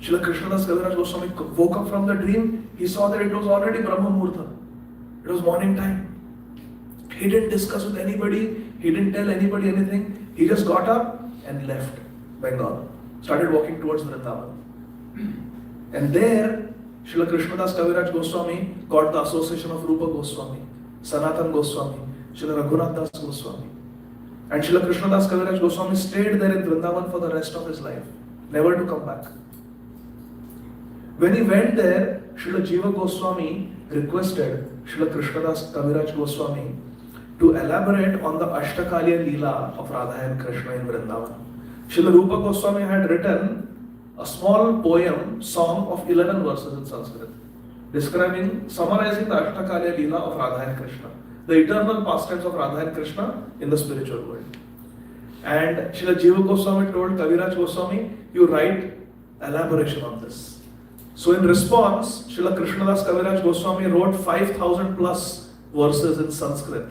Srila Krishna Das Kaviraja Goswami woke up from the dream. He saw that it was already Brahma Muhurta. It was morning time. He didn't discuss with anybody. He didn't tell anybody anything. He just got up and left Bengal. started walking towards Vrindavan. And there, Srila Krishna Das Kaviraja Goswami got the association of Rupa Goswami, Sanatan Goswami, Srila Raghunath Das Goswami. And Srila Krishna Das Kaviraja Goswami stayed there in Vrindavan for the rest of his life, never to come back. When he went there, Srila Jiva Goswami requested Srila Krishna Das Kaviraja Goswami to elaborate on the Ashtakaliya Leela of Radha and Krishna in Vrindavan. Srila Rupa Goswami had written a small poem, song of 11 verses in Sanskrit, summarizing the Ashtakaliya Leela of Radha and Krishna, the eternal pastimes of Radha and Krishna in the spiritual world. And Srila Jiva Goswami told Kaviraj Goswami, you write elaboration on this. So in response, Srila Krishna Das Kaviraja Goswami wrote 5,000 plus verses in Sanskrit,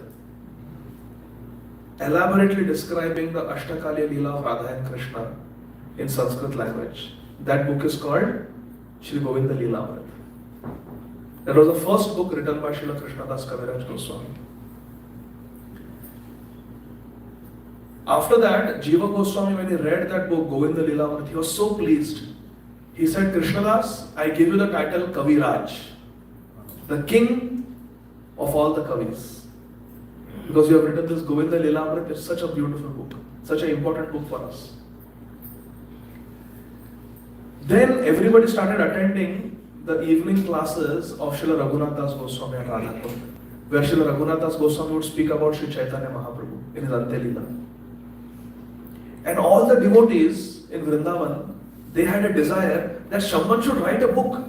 elaborately describing the Ashtakaliya Leela of Radha and Krishna in Sanskrit language. That book is called Shri Govinda Leelamrit. That was the first book written by Srila Krishna Das Kaviraja Goswami. After that, Jiva Goswami, when he read that book, Govinda Leelamrit, he was so pleased. He said, Krishnadas, I give you the title Kaviraj, the king of all the Kavis. Because you have written this Govinda Leelamrit, it's such a beautiful book, such an important book for us. Then everybody started attending the evening classes of Srila Raghunath Das Goswami at Radhapur, where Srila Raghunath Das Goswami would speak about Sri Chaitanya Mahaprabhu in his Ante Leela. And all the devotees in Vrindavan, they had a desire that someone should write a book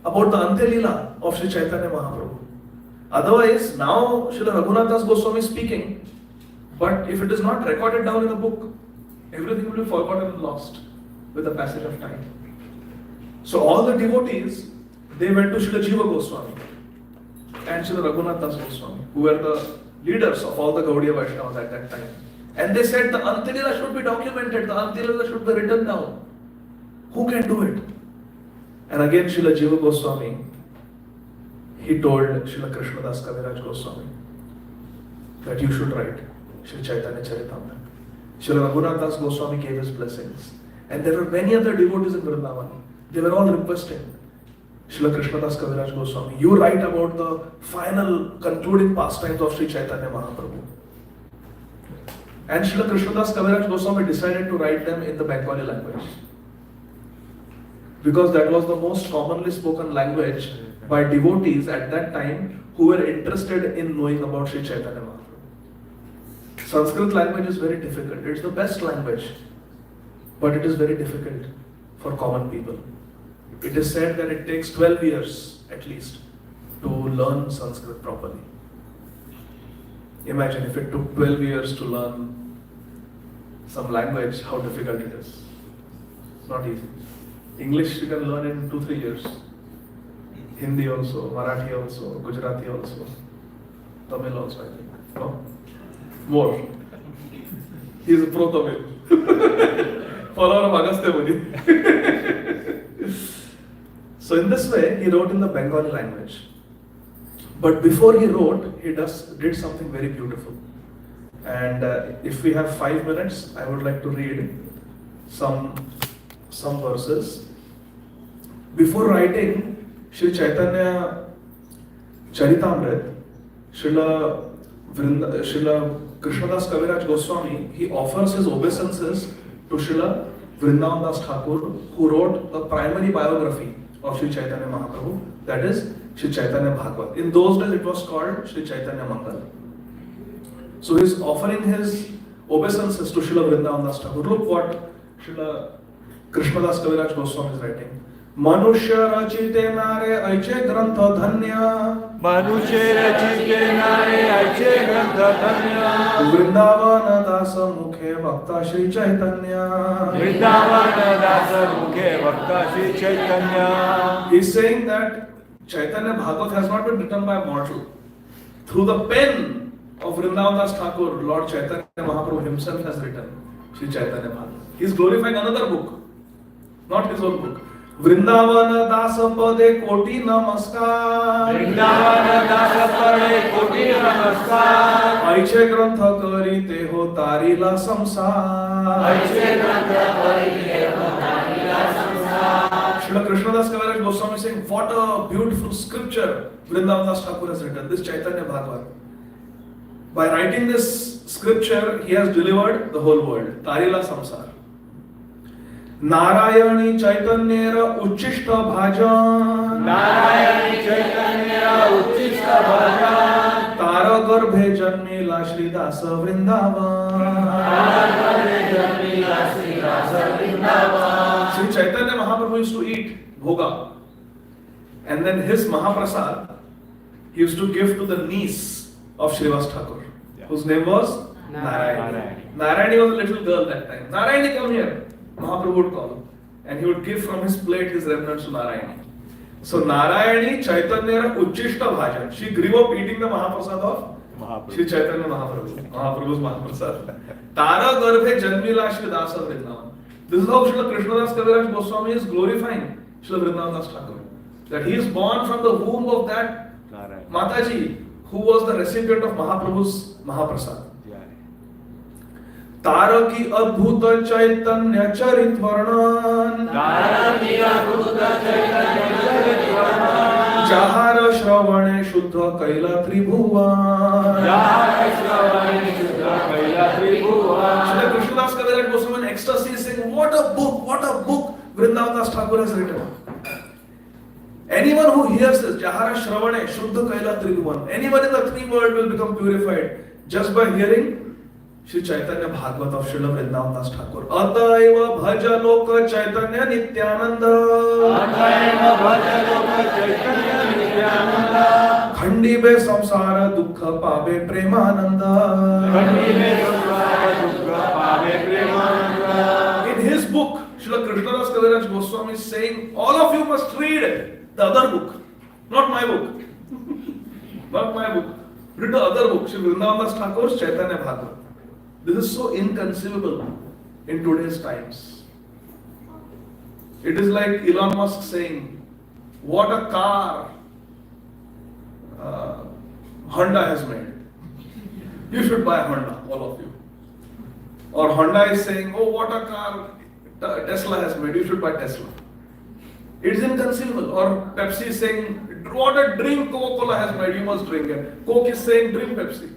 about the Ante Leela of Sri Chaitanya Mahaprabhu. Otherwise, now Srila Raghunath Das Goswami is speaking, but if it is not recorded down in a book, everything will be forgotten and lost with the passage of time. So all the devotees, they went to Srila Jiva Goswami and Srila Raghunath Das Goswami, who were the leaders of all the Gaudiya Vaishnavas at that time. And they said the Ante Leela should be documented, the Ante Leela should be written down. Who can do it? And again Srila Jiva Goswami, he told Srila Krishna Das Kaviraja Goswami that you should write Sri Chaitanya Charitamrita. Srila Raghunath Das Goswami gave his blessings. And there were many other devotees in Vrindavan. They were all requesting Srila Krishna Das Kaviraja Goswami, you write about the final concluding pastimes of Sri Chaitanya Mahaprabhu. And Srila Krishna Das Kaviraja Goswami decided to write them in the Bengali language, because that was the most commonly spoken language by devotees at that time who were interested in knowing about Sri Chaitanya Mahaprabhu. Sanskrit language is very difficult. It's the best language, but it is very difficult for common people. It is said that it takes 12 years at least to learn Sanskrit properly. Imagine if it took 12 years to learn some language, how difficult it is. It's not easy. English you can learn in 2-3 years. Hindi also, Marathi also, Gujarati also, Tamil also, I think. No? More. He is a pro-Tamil. Follower of Agastya Muni. So in this way, he wrote in the Bengali language. But before he wrote, he did something very beautiful. And if we have 5 minutes, I would like to read some verses. Before writing Sri Chaitanya Charitamrita, Srila Krishna Das Kaviraja Goswami, he offers his obeisances to Srila Vrindavan Das Thakur, who wrote the primary biography of Sri Chaitanya Mahaprabhu, that is Sri Chaitanya Bhagavad. In those days it was called Sri Chaitanya Mangal. So he is offering his obeisances to Srila Vrindavan Das Thakur. Look what Srila Krishna Das Kaviraja Goswami is writing. मनुष्य रचिते नारे ऐचे ग्रंथ धन्य मनुष्य रचिते नारे ऐचे ग्रंथ धन्य वृंदावन दास मुखे वक्ता श्री चैतन्य वृंदावन दास मुखे वक्ता Shri Chaitanya. He is saying that Chaitanya Bhagavad has not been written by a mortal. Through the pen of Vrindavan Das Thakur, Lord Chaitanya Mahaprabhu himself has written Sri Chaitanya Bhagavad. He is glorifying another book, not his own book. Vrindavan दास पदे कोटि नमस्कार वृंदावन दास पदे कोटि नमस्कार ऐचे ग्रंथ करीते हो तारिला संसार ऐचे ग्रंथ करीते हो Srila Krishna Das Kaviraja Goswami is saying, what a beautiful scripture Vrindavan Das Thakur has written, this Chaitanya Bhagavat. By writing this scripture, he has delivered the whole world. Tarila Samsar. Narayani Chaitanyera Uchishta Bhajan. Narayani Chaitanyera Uchishta Bhajan. Tara Garbhe Janmila Shri Dasa Vrindavan. Sri Chaitanya Mahaprabhu used to eat bhoga. And then his Mahaprasad, he used to give to the niece of Srivas Thakur, whose name was Narayani. Narayani was a little girl that time. Narayani, come here. Mahaprabhu would call. And he would give from his plate his remnants to Narayani. So Narayani Chaitanya Uchishta Bhajan. She grew up eating the Mahaprasad of Shri Chaitanya Mahaprabhu. Mahaprabhu's Mahaprasad. Tara Garbhe Janmila Shri Dasa Vrindavan. This is how Srila Krishna Das Kaviraja Goswami is glorifying Srila Vrindavan Das Thakur. That he is born from the womb of that Mataji who was the recipient of Mahaprabhu's Mahaprasad. तारा की अद्भुत चैतन्य चरित वर्णन जहार श्रवणे शुद्ध कैला त्रिभुवन. Shri Krishna Das Kaviraja Goswami in ecstasy is saying, what a book Vrindavan Das Thakur has written. Anyone who hears this, Jahara Shravane, Shuddha Kaila Tribhuvan, anyone in the three world will become purified just by hearing Shri Chaitanya Bhagavat of Srila Vrindavan Das Thakur. Ataiva bhaja loka Chaitanya Nityananda. Ataiva bhaja loka Chaitanya Nityananda. Khandi be samsara dukkha pabe premananda. Khandi be samsara dukkha pabe premananda. In his book, Srila Krishna Das Kaviraja Goswami is saying, all of you must read the other book, not my book. Not my book. Read the other book, Sri Vrindavan Das Thakur's Chaitanya Bhagavat. This is so inconceivable in today's times. It is like Elon Musk saying, what a car Honda has made. You should buy a Honda, all of you. Or Honda is saying, oh, what a car Tesla has made. You should buy Tesla. It is inconceivable. Or Pepsi is saying, what a drink Coca-Cola has made. You must drink it. Coke is saying, drink Pepsi.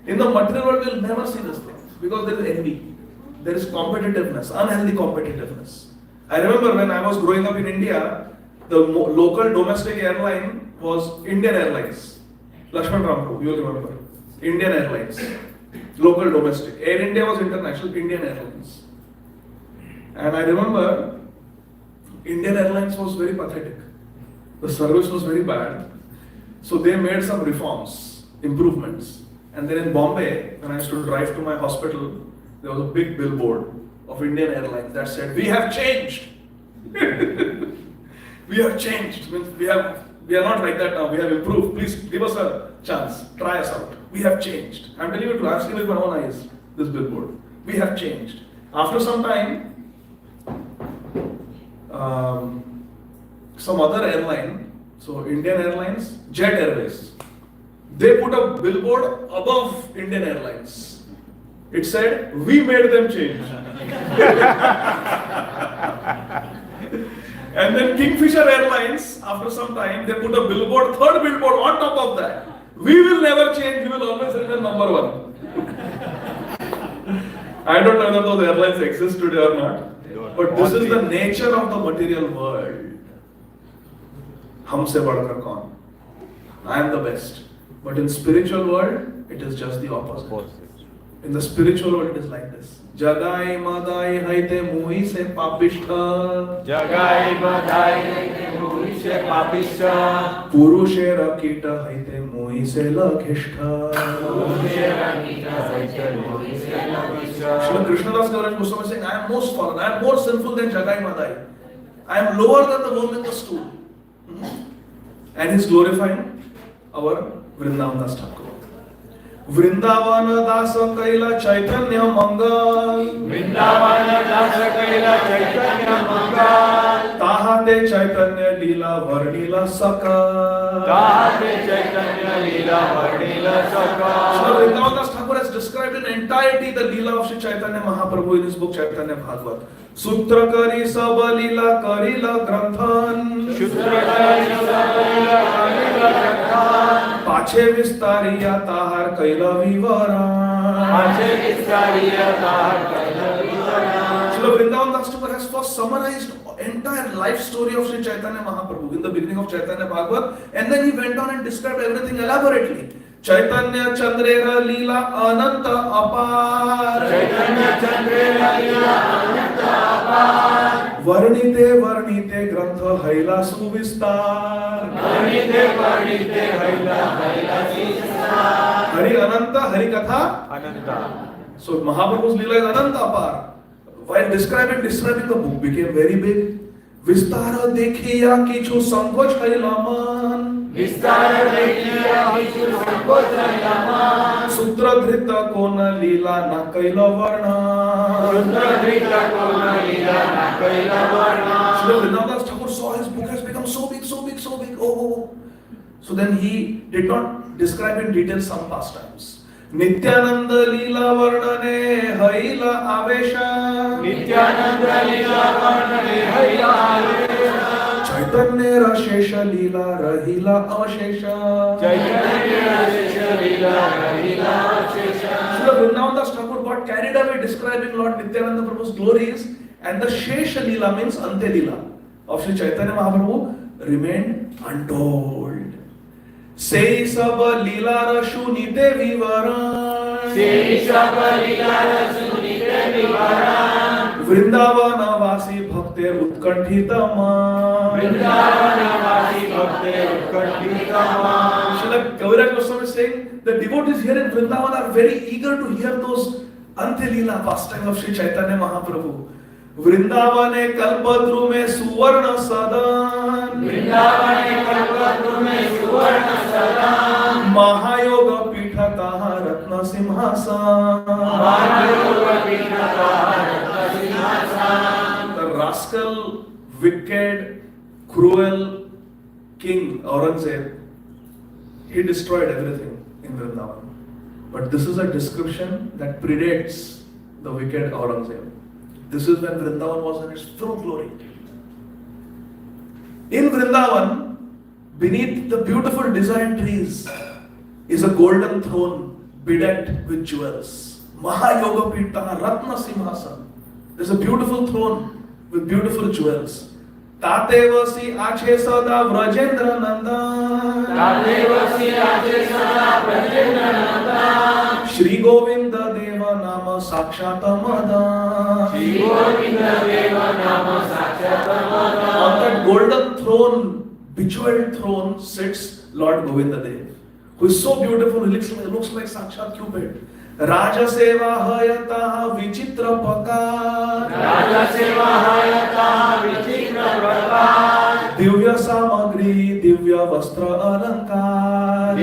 In the material world, we will never see these things because there is envy, there is competitiveness, unhealthy competitiveness. I remember when I was growing up in India, the local domestic airline was Indian Airlines. Lakshman Ramprabhu, you will remember. Indian Airlines, local domestic. Air India was international, Indian Airlines. And I remember Indian Airlines was very pathetic. The service was very bad. So they made some reforms, improvements. And then in Bombay, when I used to drive to my hospital, there was a big billboard of Indian Airlines that said, we have changed. We have changed. Means we are not like that now. We have improved. Please give us a chance. Try us out. We have changed. I'm telling you, I've seen with my own eyes, this billboard. We have changed. After some time, some other airline, so Indian Airlines, Jet Airways, they put a billboard above Indian Airlines. It said, we made them change. And then Kingfisher Airlines, after some time, they put a billboard, third billboard on top of that. We will never change, we will always remain number one. I don't know whether those airlines exist today or not. But this is the nature of the material world. Humse badkar kaun? I am the best. But in spiritual world, it is just the opposite. In the spiritual world, it is like this. Jagai madai haite mui se papishta. Jagai madai haite mui se papishta. Purushera kita haite mui se lakhishta. Purushera kita haite mui se lakhishta. Srila Krishna Das Kaviraja Goswami is saying, I am most fallen, I am more sinful than Jagai madai. I am lower than the worm in the stool. And he is glorifying our Vrindavan Das Thakur. Vrindavana Dasa Kaila Chaitanya Mangal. Vrindavana Dasa Kaila Chaitanya Mangal. Tahate Chaitanya Leela Varnila Saka. Tahate Chaitanya Leela Varnila Saka. So Vrindavan Das Thakur has described in entirety the Leela of Sri Chaitanya Mahaprabhu in his book Chaitanya Bhagavat. Sutra kari sab Leela karila granthan. पाछे विस्तारिया ताहार कैला विवरण. Srila Vrindavan Das Thakur has first summarized entire life story of Sri Chaitanya Mahaprabhu in the beginning of Chaitanya Bhagavat, and then he went on and described everything elaborately. Chaitanya Chandrera Leela Ananta Apar. Varnite Varnite Grantha Haila Suvistar. Hari Ananta, Hari Katha. So Mahaprabhu's Leela is Ananta Apar. While describing the book became very big. Vistara dekhiya kichu sankoch hailaman. Sutra dhrita kona leela na kaila varna. Srila Vrindavan Das Thakur saw his book has become so big. Oh. So then he did not describe in detail some pastimes. Nityananda Leela Varnane Haila Avesha. Chaitanya Rashesha Leela Rahila Avashesha. Srila Vrindavan Das Thakur got carried away describing Lord Nityananda Prabhu's glories, and the Shesha Leela means Ante Leela of Sri Chaitanya Mahaprabhu remained untold. Sei sab leela rashunite vivaran. Vrindavana vasi bhakter utkanthitama. Srila Kaviraja Goswami is saying the devotees here in Vrindavan are very eager to hear those Ante Leela pastimes of Sri Chaitanya Mahaprabhu. वृंदावने कल्पद्रु में सुवर्ण सदन. महायोग पीठ कहा रत्न सिंहासन. The rascal, wicked, cruel king Aurangzeb, he destroyed everything in Vrindavan. But this is a description that predates the wicked Aurangzeb. This is when Vrindavan was in its full glory. In Vrindavan, beneath the beautiful designed trees, is a golden throne bedecked with jewels. Mahayoga Pita Ratna Simhasan. There's a beautiful throne with beautiful jewels. Tatevasi Ache Sada Vrajendra Nandan. Shri Govinda Deva Nama Sakshata On that golden throne, bejeweled throne, sits Lord Govinda Dev, who is so beautiful, he looks like Sakshat Cupid. Raja Seva Hayata Vichitra Pakar. Divya Samagri, Divya Vastra Alankar.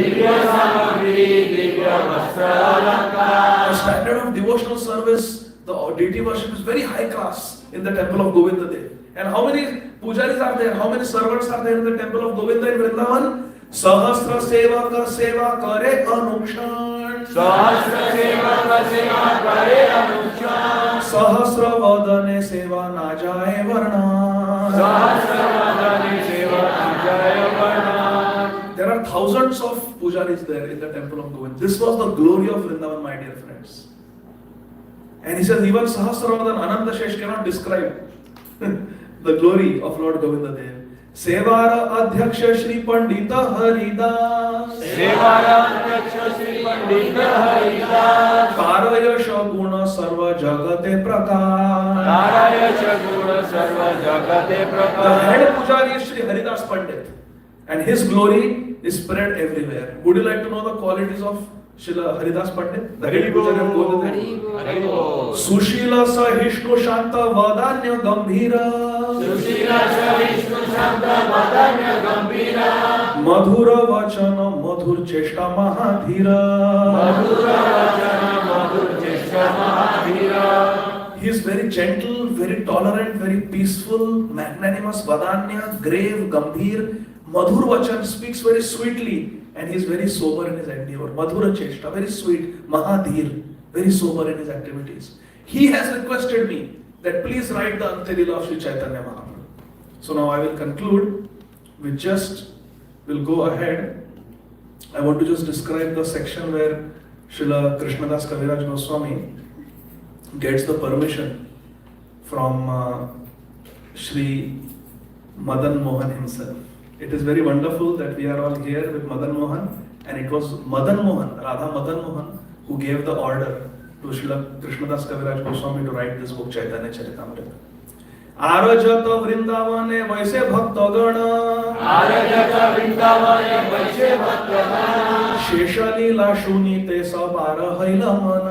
The standard of devotional service, the deity worship is very high class in the temple of Govinda Dev. And how many pujaris are there? How many servants are there in the temple of Govinda in Vrindavan? Sahasra Seva Ka Seva Kare Anukshan. Sahasra Vadane Seva Na Jaye Varna. There are thousands of pujaris there in the temple of Govinda. This was the glory of Vrindavan, my dear friends. And he says even Sahasravadan Ananda Shesh cannot describe the glory of Lord Govinda Dev. Sevara Adhyaksha Shri Pandita Haridas. Karaya Shaguna Sarva Jagate Prakash. The head pujari is Shri Haridas Pandit, and his glory is spread everywhere. Would you like to know the qualities of Srila Haridas Pandit? The head pujari of Govinda Dev. Sushila Sahishnu Shanta Vadanya Gambhira. Madhura Vachana Madhur Cheshta Mahadhira. He is very gentle, very tolerant, very peaceful, magnanimous, Vadanya, grave, Gambhir, Madhur Vachan speaks very sweetly and he is very sober in his endeavor. Madhura Cheshta, very sweet. Mahadhir, very sober in his activities. He has requested me that please write the Antelila of Sri Chaitanya Mahaprabhu. So now I will conclude. We'll go ahead. I want to just describe the section where Srila Krishna Das Kaviraja Goswami gets the permission from Sri Madan Mohan himself. It is very wonderful that we are all here with Madan Mohan, and it was Madan Mohan, Radha Madan Mohan, who gave the order to Srila Krishna Das Kaviraja Goswami to write this book Chaitanya Charitamrita. आरजत वृंदावने वैसे भक्तगण शेषलीला शुनीते सबार hell मन.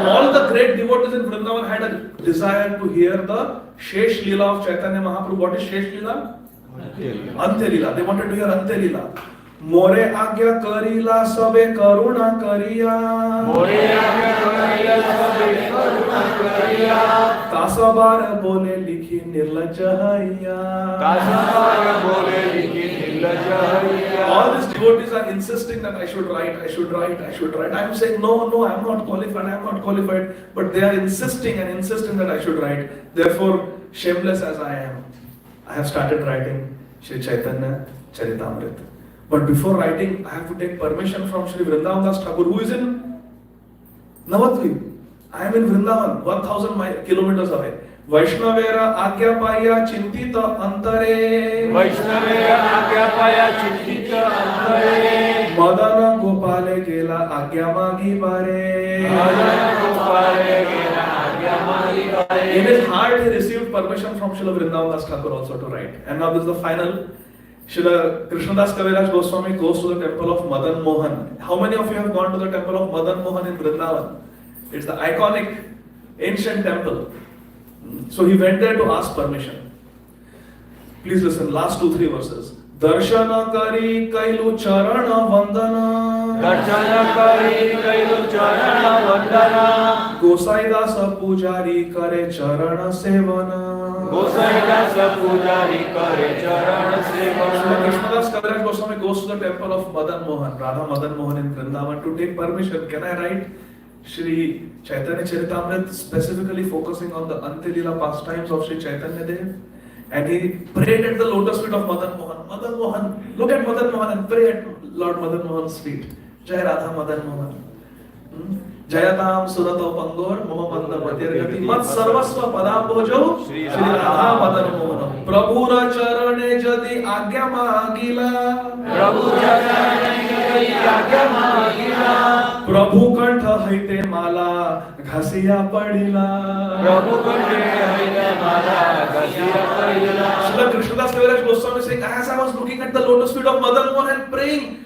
All the great devotees in Vrindavan had a desire to hear the Shesh Leela of Chaitanya Mahaprabhu. What is Shesh Leela? Ante Leela. They wanted to hear Ante Leela. मोरे आज्ञा करीला सबे करुणा करिया. मोरे आज्ञा करीला सबे करुणा करिया. कासबार बोले लिखी निर्लज हैया. कासबार बोले लिखी निर्लज हैया. All these devotees are insisting that I should write. I am saying no, I am not qualified. But they are insisting that I should write. Therefore, shameless as I am, I have started writing Sri Chaitanya Charitamrita. But before writing, I have to take permission from Sri Vrindavan Das Thakur, who is in Navadvip. I am in Vrindavan, 1000 kilometers away. Vaishnavera Agya Paya Chintita Antare. Vaishnavera Agya Paya Chintita Antare. Madana Gopale Gela Agya Magi Bare. Madana Gopale Gela Agya Magi Bare. In his heart, he received permission from Srila Vrindavan Das Thakur also to write. And now this is the final. Srila Krishna Das Kaviraja Goswami goes to the temple of Madan Mohan. How many of you have gone to the temple of Madan Mohan in Vrindavan? It's the iconic ancient temple. So he went there to ask permission. Please listen, last 2-3 verses. Darshana kari kailu charana vandana. Darshana kari kailu charana vandana. Gosai Dasa pujari kare charana sevana. Gosai Dasa pujari kare charana sevana. Krishna Das Kaviraja Goswami goes to the temple of Madan Mohan, Radha Madan Mohan in Vrindavan to take permission. Can I write Sri Chaitanya Charitamrita specifically focusing on the Antilila pastimes of Sri Chaitanya Dev? And he prayed at the lotus feet of Madan Mohan. Madan Mohan, look at Madan Mohan and pray at Lord Madan Mohan's feet. Jai Radha Madan Mohan. Jayatam Surato Pangor, Mama Manda Matirgati, Mat Sarvasva Padambojo, Sri Radha Madan Mohan. Prabhura Charane Jadi Agya Magila. Prabhura Charane Jadi Agya Magila. Prabhu Kantha Haite Mala, Ghasiya Padila. Prabhu Kantha Haite Mala, Ghasiya Padila. Srila Krishna Das Kaviraja Goswami is saying, as I was looking at the lotus feet of Madan Mohan and praying,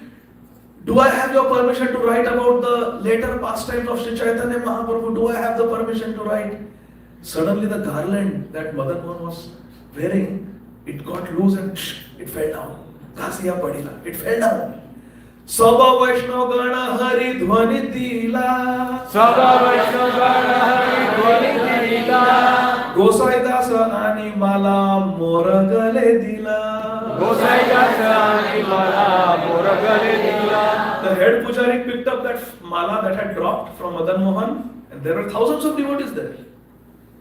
do I have your permission to write about the later pastimes of Sri Chaitanya Mahaprabhu? Do I have the permission to write? Suddenly the garland that Madan Mohan was wearing, it got loose and it fell down. Ghasiya Padila. It fell down. Sabha Vaishnav Gana Hari Dhvani Dila. Sabha Vaishnav Gana Hari Dhvani Dila. Gosai Dasa Ani Mala Mora Gale Dila. Gosai Dasa Ani Mala Mora Gale Dila. The head pujari picked up that mala that had dropped from Madan Mohan, and there were thousands of devotees there.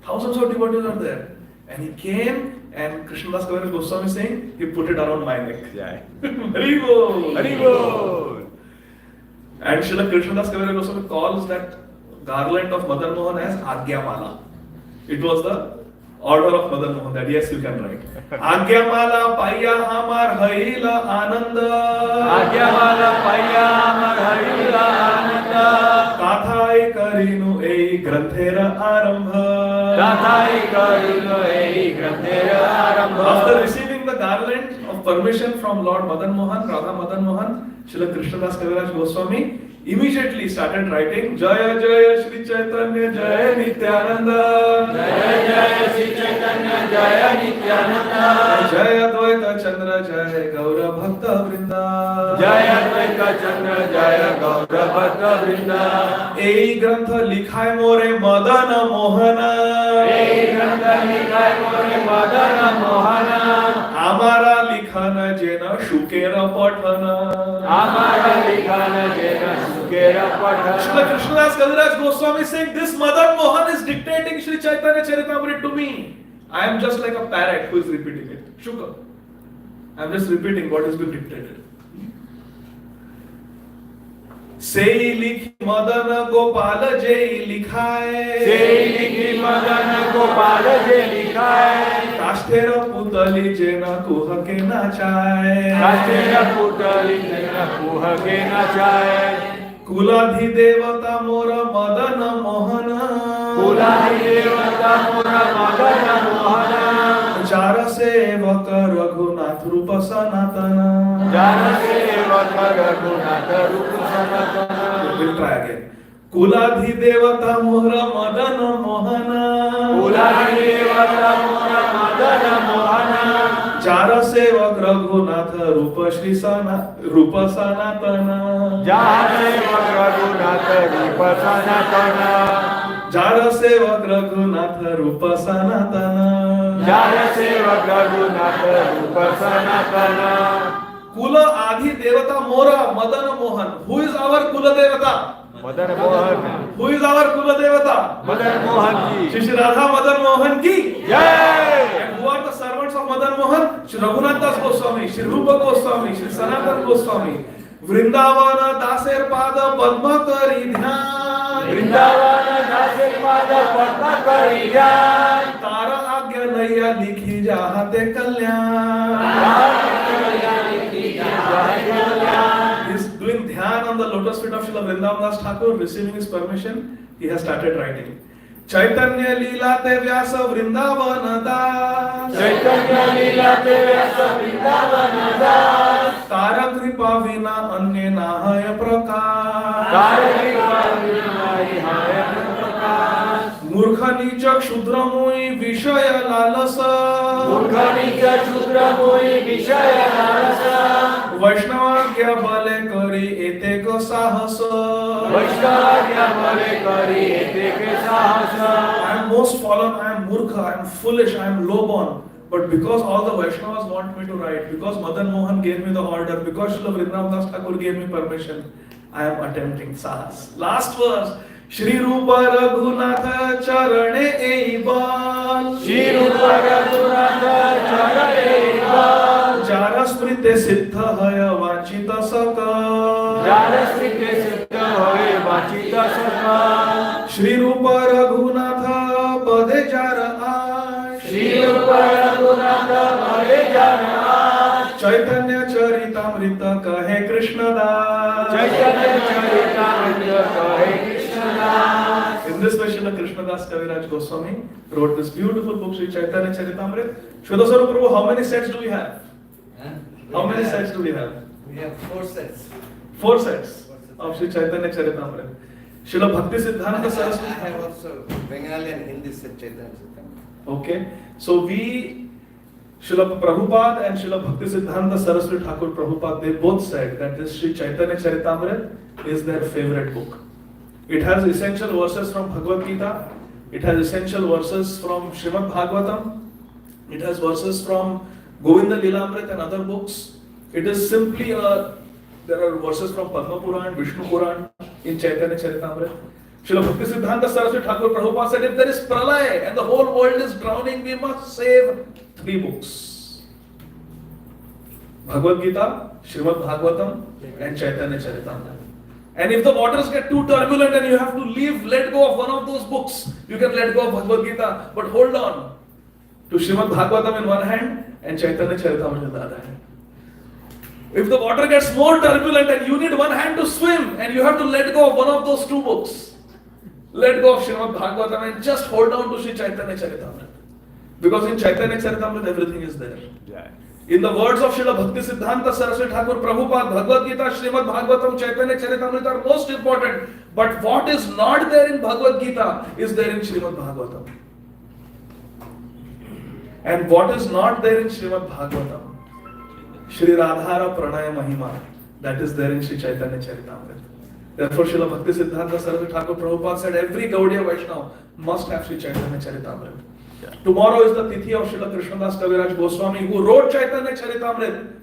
Thousands of devotees are there. And he came, and Krishna Das Kaviraja Goswami saying, he put it around my neck. Yeah. Hari Bol! Hari Bol! And Srila Krishna Das Kaviraja Goswami calls that garland of Madan Mohan as Agya Mala. It was the order of Madan Mohan that yes, you can write. Agya Mala Paya Hamar Haila Ananda. Agya Mala Paya Hamar Haila Ananda. Tathai Karinu Ei Granthera Arambha. Tathai Karinu Ei Granthera Arambha. After receiving the garland of permission from Lord Madan Mohan, Radha Madan Mohan, Srila Krishna Das Kaviraja Goswami immediately started writing Jaya Jaya Shri Chaitanya Jaya Nityananda Jaya Jaya Shri Chaitanya Jaya Nityananda Jaya Dvaita Chandra Jaya Gaura Bhakta Vrinda Jaya Dvaita Chandra Jaya Gaura Bhakta Vrinda এই গ্রন্থ লিখায় মোরে মদন মোহনা এই গ্রন্থ লিখায় মোরে মদন মোহনা আমারা লিখন যেন সুখের পঠন আমারা লিখন যেন সুখের পঠন Srila Krishna Das Kaviraja Goswami saying this Madan Mohan is dictating Sri Chaitanya Charitamrita to me. I am just like a parrot who is repeating it. Shukr. I am just repeating what has been dictated. সেই লিখি মদন গোপাল যেই লিখায় সেই লিখি মদন গোপাল যে লিখায় কাষ্ঠের পুতলি যে না কুহকে না চায় কাষ্ঠের পুতলি যে না কুহকে না চায় কুলাধি দেবতা মোর মদন মোহন কুলাধি দেবতা মোর মদন মোহন যার সেবক রঘুনাথ রূপ সনাতন যার সেবক রঘুনাথ রূপ সনাতন We'll try again. কুলাধি দেবতা মোর মদন মোহন কুলাধি দেবতা মোর মদন মোহন যার সেবক রঘুনাথ রূপ সনাতন যার সেবক রঘুনাথ রূপ সনাতন যার সেবক রঘুনাথ রূপ সনাতন যার সেবক রঘুনাথ রূপ সনাতন কুল আদি দেবতা মোর Madan Mohan who is our কুল দেবতা Madan Mohan who is our কুল দেবতা মদন মোহন জি শ্রী শ্রী রাধা মদন মোহন কি জয় And who are the servants of Madan Mohan? Shri Raghunath Das Goswami, Shri Rupa Goswami, Shri Sanatan Goswami. Vrindavana Daser Pada Padma Kari Dhyan. Vrindavan দাসের পাদ পদ্ম করি যায় Tara Agya Naya Likhi Jahate Kalyan. He's doing dhyan on the lotus feet of Srila Vrindavan Das Thakur, receiving his permission. He has started writing. Chaitanya Leela Te Vyasa Vrindavan Das. Chaitanya লীলাতে ব্যাস বৃন্দাবন দাস तारा कृपा विना अन्य नाहय प्रकाश তার কৃপা বিনাই হয় প্রকাশ मूर्ख नीच क्षुद्रमुई विषय लालस মূর্খ নিজ শূদ্র মুই বিষয় লালস वैष्णवाज्ञा बले करी एतेक साहस বৈষ্ণবাজ্ঞা বলে করি এতে সাহস I am most fallen, I am murkha, I am foolish, I am low born. But because all the Vaishnavas want me to write, because Madan Mohan gave me the order, because Srila Vrindavan Das Thakur gave me permission, I am attempting sahas. Last verse. Shri Rupa Raghunatha Charane Eibal Shri রূপ রঘুনাথ চরণে বল Jara Smrite Siddha Haya Vachita Saka যার স্মৃতি সিদ্ধ হয়ে বাঁচিত সকল Shri Rupa Raghunatha Pade Jara Ash Shri রূপ রঘুনাথ বলে যার আশ Chaitanya Charitamrita Kahe Krishna Das Chaitanya Charitamrita কহে Krishna Das In this way, Srila Krishna Das Kaviraja Goswami wrote this beautiful book, Sri Chaitanya Charitamrita. Shvedaswarup Prabhu, how many sets do we have? How many sets do we have? We have 4 sets. 4 sets of Sri Chaitanya Charitamrita. Srila Bhakti Siddhanta I Saraswati. have also Bengali and Hindi set Chaitanya Charitamrita. Okay, so Srila Prabhupada and Srila Bhakti Siddhanta Saraswati Thakur Prabhupada, they both said that this Sri Chaitanya Charitamrita is their favorite book. It has essential verses from Bhagavad Gita, it has essential verses from Srimad Bhagavatam, it has verses from Govinda Lilamrit and other books. It is simply there are verses from Padma Puran, Vishnu Puran in Chaitanya Charitamrita. Srila Bhakti Siddhanta Saraswati Thakur Prabhupada said, if there is pralay and the whole world is drowning, we must save 3 books. Bhagavad Gita, Srimad Bhagavatam and Chaitanya Charitamrita. And if the waters get too turbulent and you have to let go of one of those books, you can let go of Bhagavad Gita, but hold on to Srimad Bhagavatam in one hand and Chaitanya Charitamrita in the other hand. If the water gets more turbulent and you need one hand to swim and you have to let go of one of those 2 books, let go of Srimad Bhagavatam and just hold on to Sri Chaitanya Charitamrita. Because in Chaitanya Charitamrita everything is there. In the words of Srila Bhakti Siddhanta Saraswati Thakur Prabhupada, Bhagavad Gita, Srimad Bhagavatam, Chaitanya Charitamrita are most important. But what is not there in Bhagavad Gita is there in Srimad Bhagavatam. And what is not there in Srimad Bhagavatam? Shri Radhara Pranaya Mahima, that is there in Shri Chaitanya Charitamrita. Therefore, Srila Bhakti Siddhanta Saraswati Thakur Prabhupada said every Gaudiya Vaishnava must have Shri Chaitanya Charitamrita. Tomorrow is the Tithi of Srila Krishna Das Kaviraja Goswami, who wrote Chaitanya Charitamrita.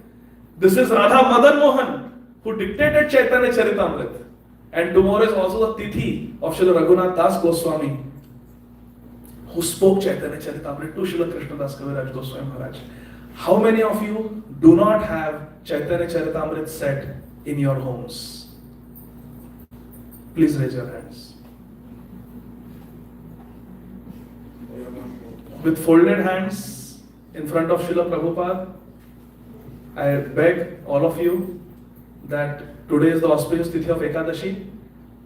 This is Radha Madan Mohan, who dictated Chaitanya Charitamrita. And tomorrow is also the Tithi of Srila Raghunath Das Goswami, who spoke Chaitanya Charitamrita to Srila Krishna Das Kaviraja Goswami Maharaj. How many of you do not have Chaitanya Charitamrita set in your homes? Please raise your hands. With folded hands in front of Srila Prabhupada, I beg all of you that today is the auspicious Tithi of Ekadashi.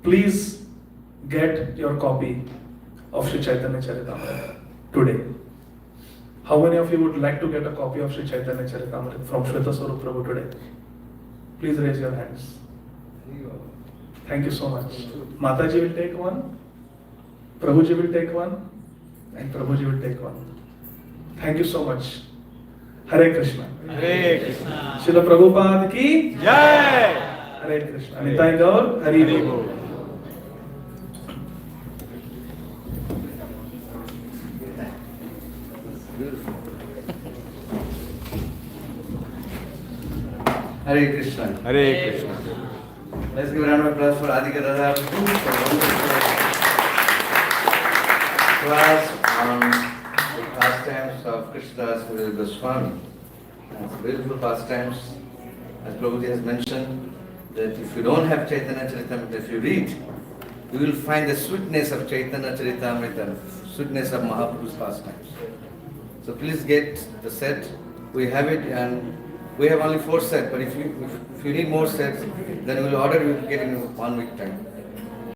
Please get your copy of Sri Chaitanya Charitamrita today. How many of you would like to get a copy of Sri Chaitanya Charitamrita from Shweta Swarup Prabhu today? Please raise your hands. Thank you so much. Mataji will take one, Prabhuji will take one, and Prabhuji will take one. Thank you so much. Hare Krishna. Hare Krishna. Srila Prabhupada ki Jai. Hare Krishna. Nitai Gaur, Hari Bol. Hare Krishna. Hare Krishna. Let's give a round of applause for Adhigadhara for wonderful class on the pastimes of Krishna Das Kaviraja Goswami. It's beautiful pastimes. As Prabhuji has mentioned, that if you don't have Chaitanya Charitamrita, if you read, you will find the sweetness of Chaitanya Charitamrita, sweetness of Mahaprabhu's pastimes. So please get the set. We have it, and we have only 4 sets, but if you need more sets, then we will order, you will get in 1 week time.